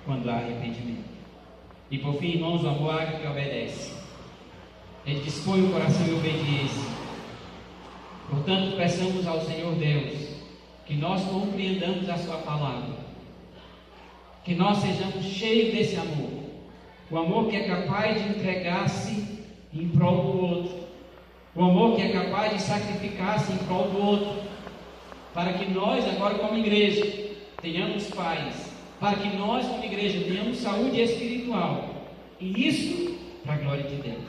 quando há arrependimento. E por fim, irmãos, o amor ágape obedece. Ele dispõe o coração em obediência. Portanto, peçamos ao Senhor Deus que nós compreendamos a sua palavra, que nós sejamos cheios desse amor, o amor que é capaz de entregar-se em prol do outro, o amor que é capaz de sacrificar-se em prol do outro, para que nós agora como igreja tenhamos paz, para que nós como igreja tenhamos saúde espiritual, e isso para a glória de Deus.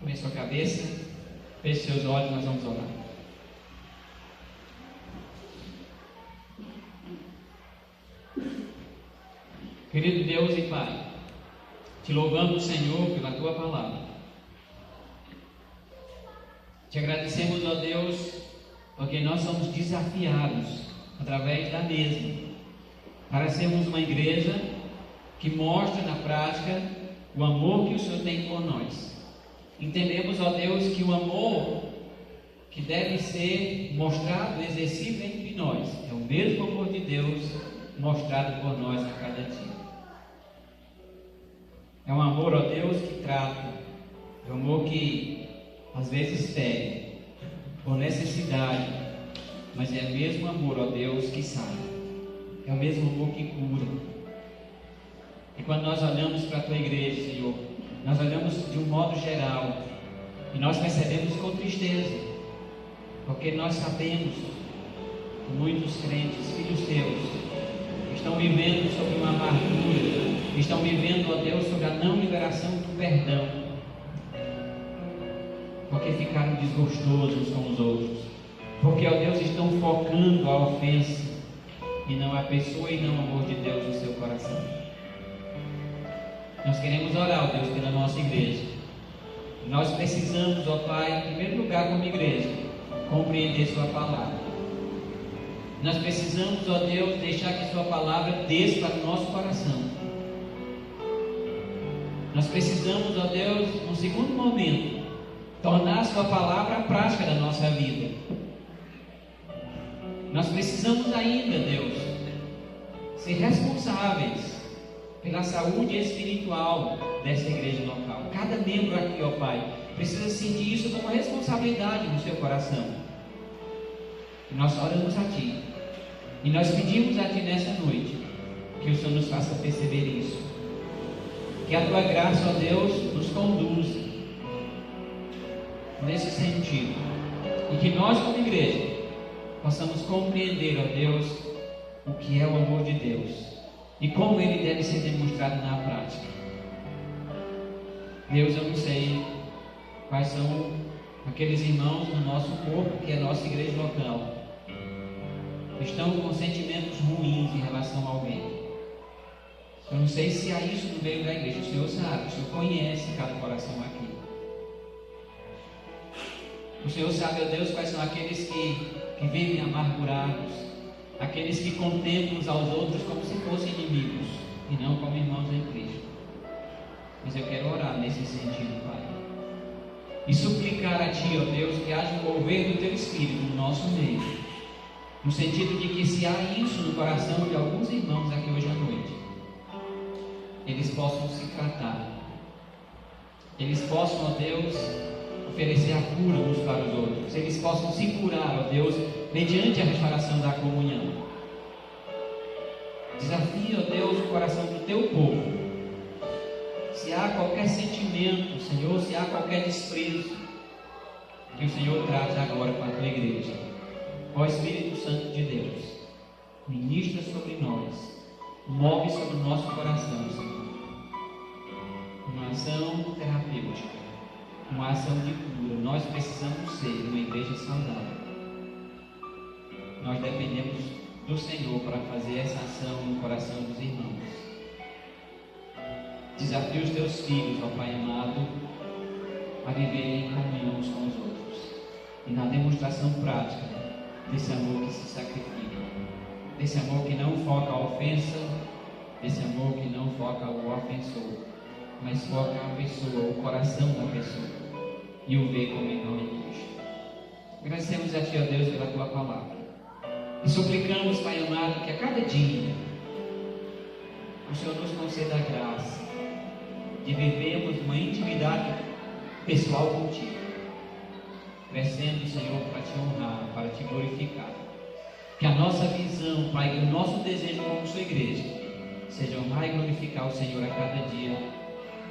Põe sua cabeça, feche seus olhos, nós vamos orar. Querido Deus e Pai, te louvamos, Senhor, pela Tua palavra. Te agradecemos, ó Deus, porque nós somos desafiados, através da mesma, para sermos uma igreja que mostra na prática o amor que o Senhor tem por nós. Entendemos, ó Deus, que o amor que deve ser mostrado, exercido entre nós, é o mesmo amor de Deus mostrado por nós a cada dia. É um amor, ó Deus, que trata, é um amor que às vezes pede, por necessidade, mas é o mesmo amor, ó Deus, que sai, é o mesmo amor que cura. E quando nós olhamos para a Tua igreja, Senhor, nós olhamos de um modo geral, e nós percebemos com tristeza, porque nós sabemos que muitos crentes, filhos Teus, estão vivendo sobre uma amargura, estão vivendo, ó Deus, sobre a não liberação do perdão, porque ficaram desgostosos com os outros, porque, ó Deus, estão focando a ofensa e não a pessoa e não o amor de Deus no seu coração. Nós queremos orar, ó Deus, pela nossa igreja. Nós precisamos, ó Pai, em primeiro lugar como igreja, compreender Sua palavra. Nós precisamos, ó Deus, deixar que Sua palavra desça para o nosso coração. Nós precisamos, ó Deus, num segundo momento, tornar a Sua palavra a prática da nossa vida. Nós precisamos ainda, Deus, ser responsáveis pela saúde espiritual dessa igreja local. Cada membro aqui, ó Pai, precisa sentir isso como uma responsabilidade no seu coração. E nós oramos a Ti. E nós pedimos a Ti nessa noite que o Senhor nos faça perceber isso. Que a Tua graça, ó Deus, nos conduza nesse sentido. E que nós, como igreja, possamos compreender, ó Deus, o que é o amor de Deus e como ele deve ser demonstrado na prática. Deus, eu não sei quais são aqueles irmãos no nosso corpo, que é a nossa igreja local, estão com sentimentos ruins em relação a alguém. Eu não sei se há isso no meio da igreja. O Senhor sabe, o Senhor conhece cada coração aqui. O Senhor sabe, ó Deus, quais são aqueles que vivem amargurados, aqueles que contemplam uns aos outros como se fossem inimigos e não como irmãos em Cristo. Mas eu quero orar nesse sentido, Pai, e suplicar a Ti, ó Deus, que haja um mover do Teu Espírito no nosso meio, no sentido de que, se há isso no coração de alguns irmãos aqui hoje à noite, eles possam se tratar, eles possam, ó Deus, oferecer a cura uns para os outros, eles possam se curar, ó Deus, mediante a restauração da comunhão. Desafia, ó Deus, o coração do Teu povo. Se há qualquer sentimento, Senhor, se há qualquer desprezo, que o Senhor trate agora para a Tua igreja. Ó Espírito Santo de Deus, ministra sobre nós, move sobre o nosso coração, Senhor, uma ação terapêutica, uma ação de cura. Nós precisamos ser uma igreja saudável. Nós dependemos do Senhor para fazer essa ação no coração dos irmãos. Desafia os Teus filhos, ó Pai amado, a viverem em comunhão uns com os outros e na demonstração prática desse amor que se sacrifica, desse amor que não foca a ofensa, desse amor que não foca o ofensor, mas foca a pessoa, o coração da pessoa, e o vê como irmão em Cristo. Agradecemos a Ti, ó Deus, pela Tua palavra, e suplicamos, Pai amado, que a cada dia o Senhor nos conceda a graça de vivermos uma intimidade pessoal contigo, crescendo, Senhor, para Te honrar, para Te glorificar. Que a nossa visão, Pai, que o nosso desejo como Sua igreja seja honrar e glorificar o Senhor a cada dia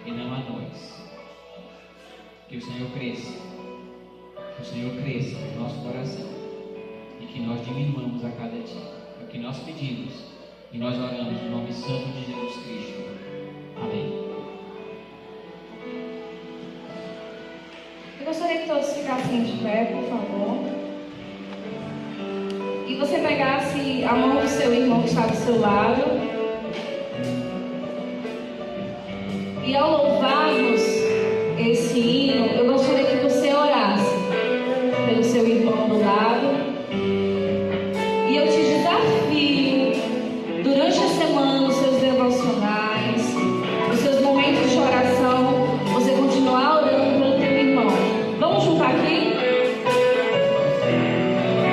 e não a nós. Que o Senhor cresça, no nosso coração, e que nós diminuamos a cada dia. É o que nós pedimos e nós oramos no nome santo de Jesus Cristo. Amém. gostaria que todos ficassem de pé, por favor. E você pegasse a mão do seu irmão que está do seu lado. E ao louvarmos esse hino, eu gostaria que você orasse pelo seu irmão do lado. E eu te desafio, durante a semana, os seus devocionais, os seus momentos de oração, você continuar orando pelo teu irmão. Vamos juntar aqui?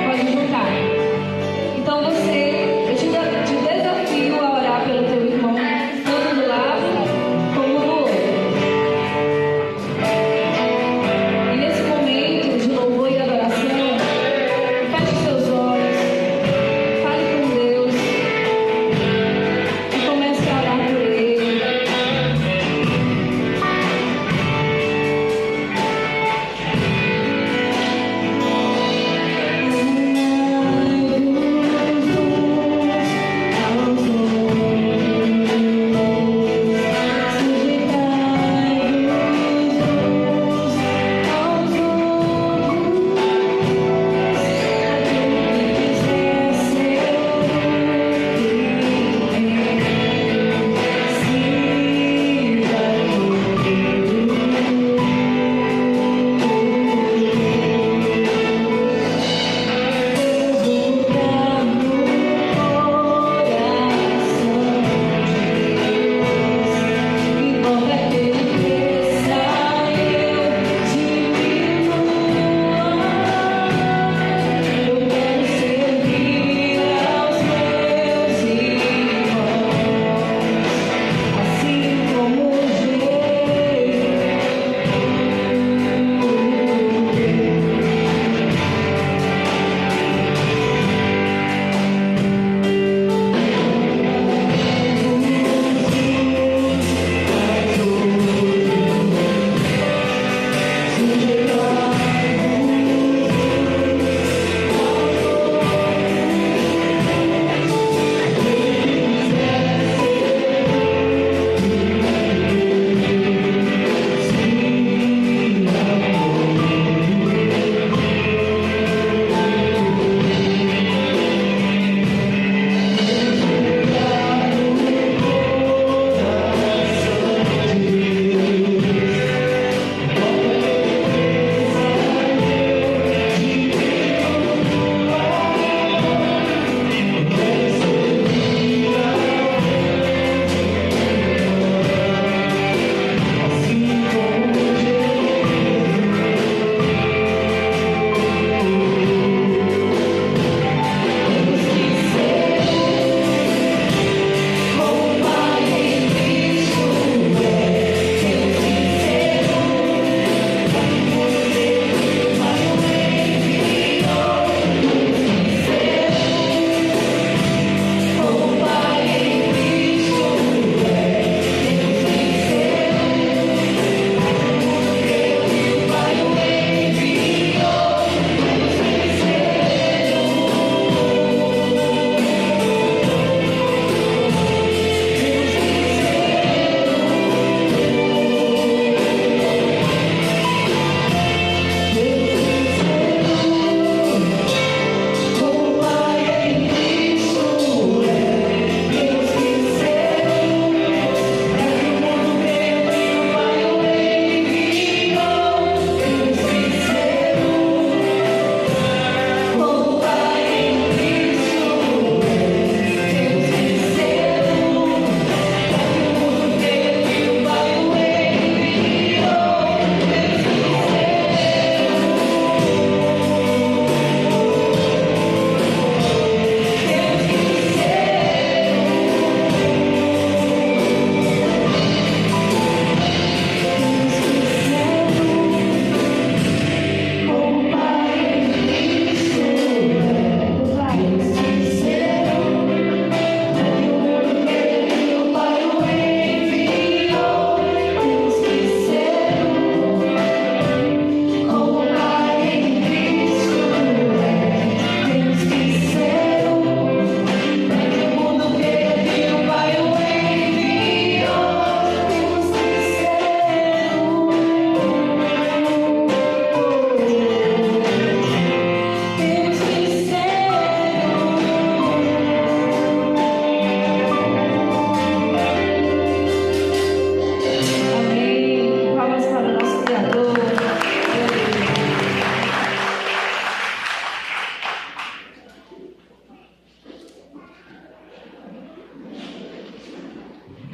Pode juntar. Então eu te desafio a orar pelo teu irmão, tanto do lado como do outro.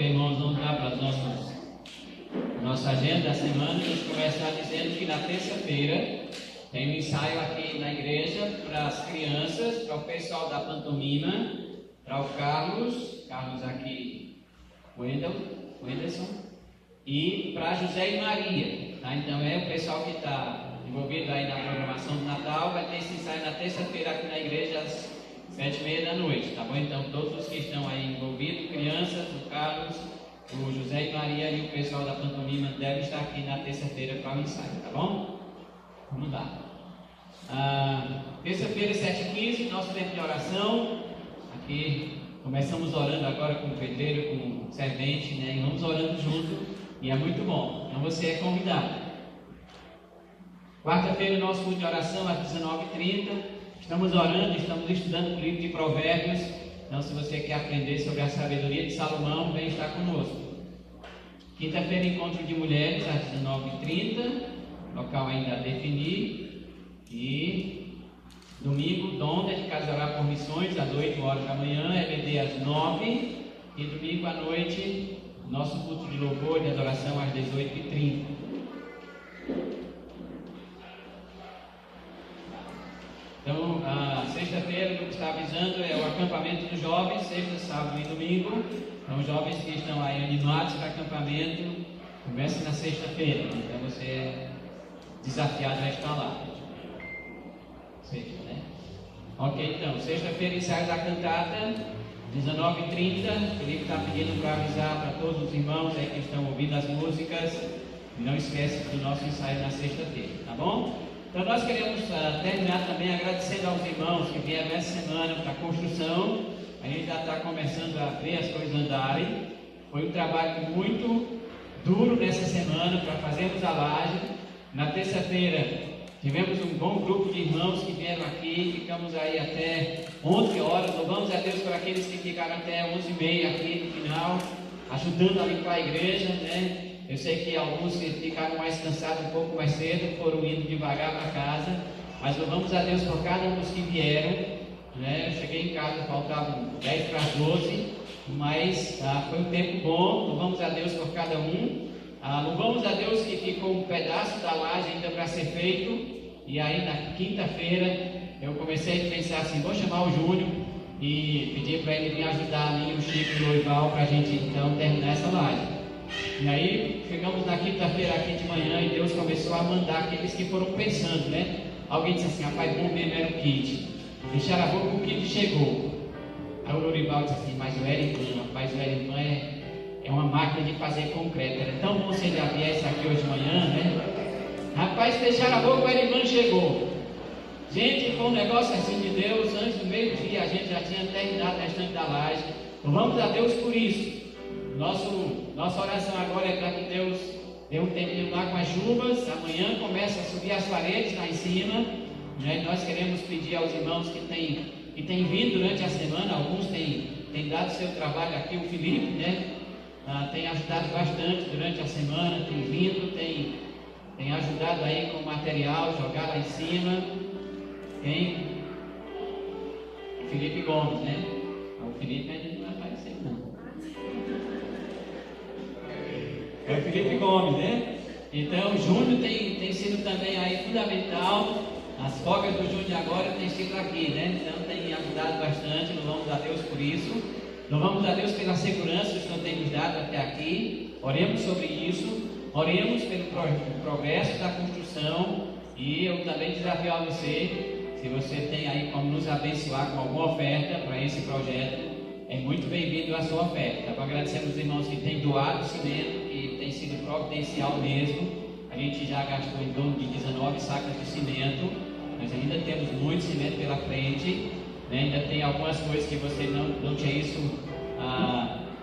irmãos, vamos lá para nossa agenda da semana. A gente começa dizendo que na terça-feira tem um ensaio aqui na igreja para as crianças, para o pessoal da pantomima, para o Carlos aqui, Wenderson, e para José e Maria, tá? Então é o pessoal que está envolvido aí na programação do Natal, vai ter esse ensaio na terça-feira aqui na igreja às 7h30 da noite, tá bom? Então todos os que estão aí envolvidos, crianças, o Carlos, o José e Maria e o pessoal da pantomima devem estar aqui na terça-feira para o ensaio, tá bom? Vamos lá. Terça-feira, 7h15, nosso tempo de oração. Aqui começamos orando agora com o pedreiro, com o servente, né? E vamos orando junto, e é muito bom. Então você é convidado. Quarta-feira, nosso culto de oração às 19h30. Estamos orando, estamos estudando o livro de Provérbios. Então, se você quer aprender sobre a sabedoria de Salomão, vem estar conosco. Quinta-feira, encontro de mulheres às 19h30. Local ainda a definir. E domingo, Donda de Casará por Missões, às 8h da manhã, EBD às 9h. E domingo à noite, nosso culto de louvor e de adoração às 18h30. Então, a sexta-feira, o que está avisando é o acampamento dos jovens, sexta, sábado e domingo. Então, os jovens que estão aí animados para acampamento, começa na sexta-feira. Então, você é desafiado a estar lá. Sexta, né? Ok, então, sexta-feira, ensaio da cantata, 19h30. Felipe está pedindo para avisar para todos os irmãos aí que estão ouvindo as músicas. E não esquece do nosso ensaio na sexta-feira, tá bom? Então nós queremos terminar também agradecendo aos irmãos que vieram essa semana para a construção. A gente já está começando a ver as coisas andarem. Foi um trabalho muito duro nessa semana para fazermos a laje. Na terça-feira tivemos um bom grupo de irmãos que vieram aqui. Ficamos aí até 11 horas. Louvamos a Deus por aqueles que ficaram até 11h30 aqui no final, ajudando a limpar a igreja, né? Eu sei que alguns que ficaram mais cansados um pouco mais cedo, foram indo devagar para casa, mas louvamos a Deus por cada um dos que vieram, né? Eu cheguei em casa, faltavam 10:40, mas foi um tempo bom. Louvamos a Deus por cada um. Louvamos a Deus que ficou um pedaço da laje ainda para ser feito. E aí na quinta-feira eu comecei a pensar assim, vou chamar o Júnior e pedir para ele me ajudar ali, o Chico e o Loival, para a gente então terminar essa laje. E aí, chegamos na quinta-feira aqui de manhã e Deus começou a mandar aqueles que foram pensando, né? Alguém disse assim, rapaz, bom mesmo era o kit. Fecharam a boca, o kit chegou. Aí o Lourival disse assim, mas o Erivan, rapaz, o Erivan é uma máquina de fazer concreto. Era tão bom se ele já viesse aqui hoje de manhã, né? Rapaz, fecharam a boca, o Erivan chegou. Gente, foi um negócio assim de Deus. Antes do meio-dia a gente já tinha terminado a restante da laje. Louvamos a Deus por isso. Nossa oração agora é para que Deus dê um tempinho lá com as chuvas. Amanhã começa a subir as paredes lá em cima, né? Nós queremos pedir aos irmãos que têm vindo durante a semana. Alguns têm dado seu trabalho aqui. O Felipe, né? Tem ajudado bastante durante a semana. Tem vindo, tem ajudado aí com material, jogar lá em cima. Tem o Felipe Gomes, né? O Felipe ainda não vai aparecer não. É o Felipe Gomes, né? Então o Júnior tem sido também aí fundamental. As folgas do Júnior agora têm sido aqui, né? Então tem ajudado bastante. Louvamos a Deus por isso. Louvamos a Deus pela segurança que o Senhor tem nos dado até aqui. Oremos sobre isso. Oremos pelo progresso da construção. E eu também desafio a você, se você tem aí como nos abençoar com alguma oferta para esse projeto, é muito bem-vindo a sua oferta. Então, agradecemos os irmãos que têm doado cimento, que tem sido providencial mesmo. A gente já gastou em torno de 19 sacas de cimento. Nós ainda temos muito cimento pela frente, né? Ainda tem algumas coisas que você não tinha isso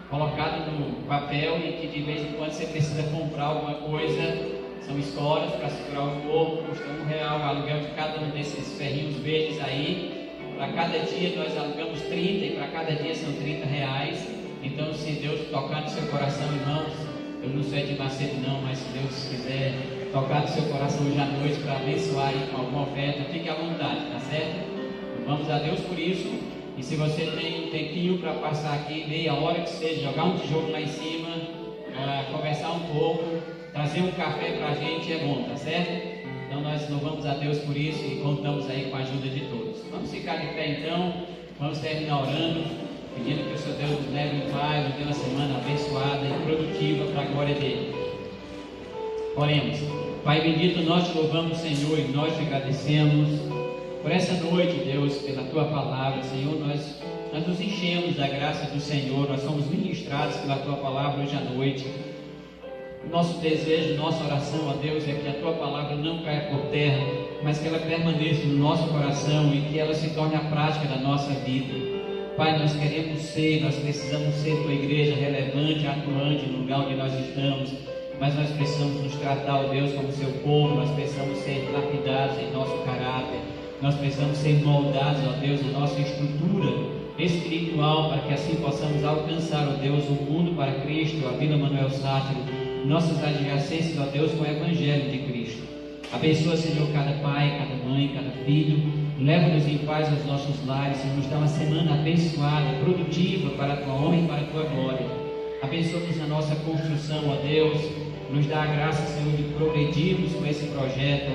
colocado no papel e que de vez em quando você precisa comprar alguma coisa. São escolas para segurar o corpo, custa R$1 o aluguel de cada um desses ferrinhos verdes aí. Para cada dia nós alugamos 30 e para cada dia são R$30. Então, se Deus tocar no seu coração, irmãos, eu não sou de Macedo não, mas se Deus quiser tocar no seu coração hoje à noite para abençoar aí com alguma oferta, fique à vontade, tá certo? Vamos a Deus por isso. E se você tem um tempinho para passar aqui, meia hora que seja, jogar um tijolo lá em cima, conversar um pouco, trazer um café para a gente é bom, tá certo? Então nós louvamos a Deus por isso e contamos aí com a ajuda de todos. Vamos ficar de pé então, vamos terminar orando, pedindo que o Senhor Deus nos leve em paz, nos dê uma semana abençoada e produtiva para a glória dele. Oremos. Pai bendito, nós te louvamos, Senhor, e nós te agradecemos por essa noite, Deus, pela tua palavra. Senhor, nós nos enchemos da graça do Senhor, nós somos ministrados pela tua palavra hoje à noite. Nosso desejo, nossa oração a Deus é que a tua palavra não caia por terra, mas que ela permaneça no nosso coração e que ela se torne a prática da nossa vida. Pai, nós queremos ser, nós precisamos ser tua igreja relevante, atuante no lugar onde nós estamos, mas nós precisamos nos tratar, ó Deus, como seu povo, nós precisamos ser lapidados em nosso caráter, nós precisamos ser moldados, ó Deus, na nossa estrutura espiritual, para que assim possamos alcançar, ó Deus, o mundo para Cristo, a Vila Manuel Sátiro, nossas adjacências, ó Deus, com o Evangelho de Cristo. Abençoa, Senhor, cada pai, cada mãe, cada filho, leva-nos em paz aos nossos lares, Senhor, nos dá uma semana abençoada, produtiva para a tua honra e para a tua glória. Abençoa-nos na nossa construção, ó Deus, nos dá a graça, Senhor, de progredirmos com esse projeto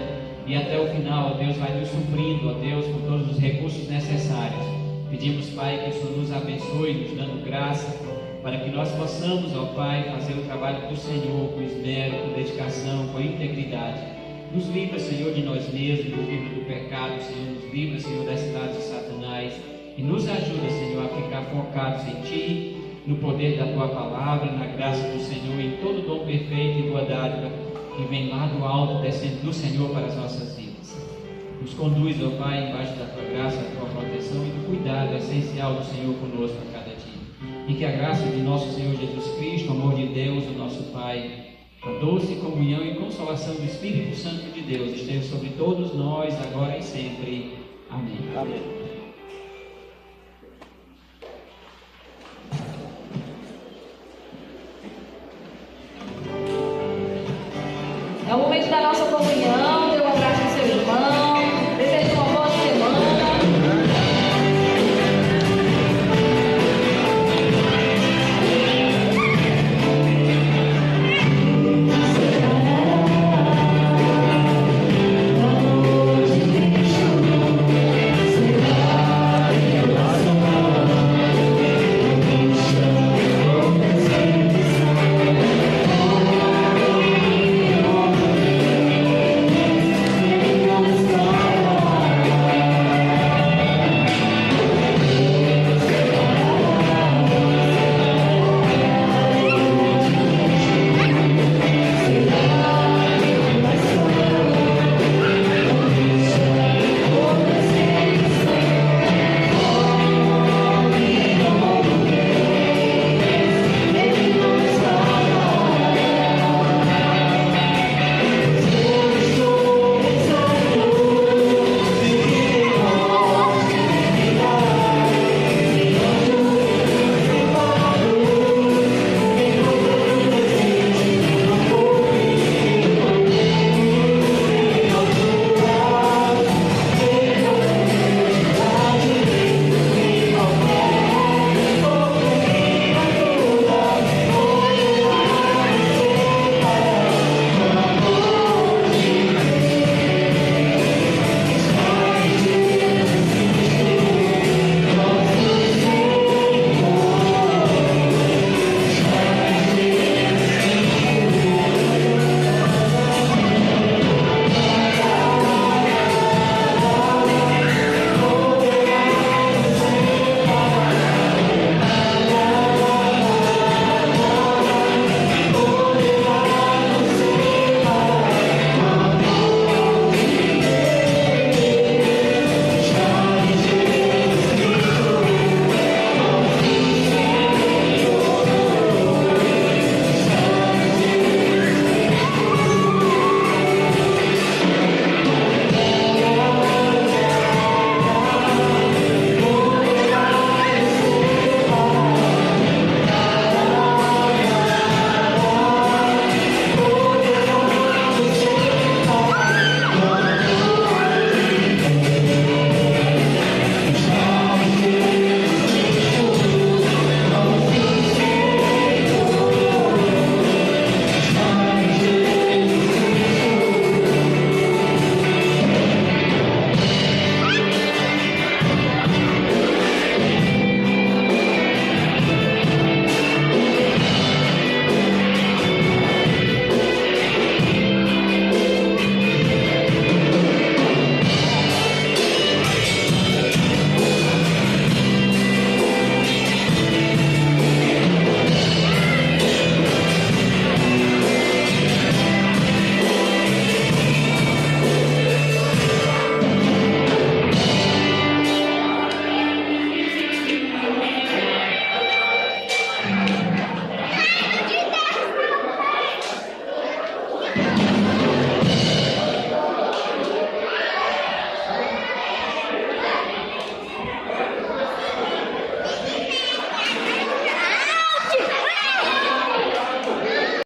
e até o final, ó Deus, vai nos suprindo, ó Deus, com todos os recursos necessários. Pedimos, Pai, que o Senhor nos abençoe, nos dando graça, para que nós possamos, ó Pai, fazer o trabalho do Senhor com esmero, com dedicação, com integridade. Nos livra, Senhor, de nós mesmos, nos livra do pecado, Senhor, nos livra, Senhor, das cidades de Satanás, e nos ajuda, Senhor, a ficar focados em Ti, no poder da Tua palavra, na graça do Senhor, em todo dom perfeito e boa dádiva que vem lá do alto, descendo do Senhor para as nossas vidas. Nos conduz, ó Pai, embaixo da Tua graça, da Tua proteção e do cuidado essencial do Senhor conosco a cada dia. E que a graça de nosso Senhor Jesus Cristo, o amor de Deus, o nosso Pai, a doce comunhão e consolação do Espírito Santo de Deus esteja sobre todos nós, agora e sempre. Amém. Amém.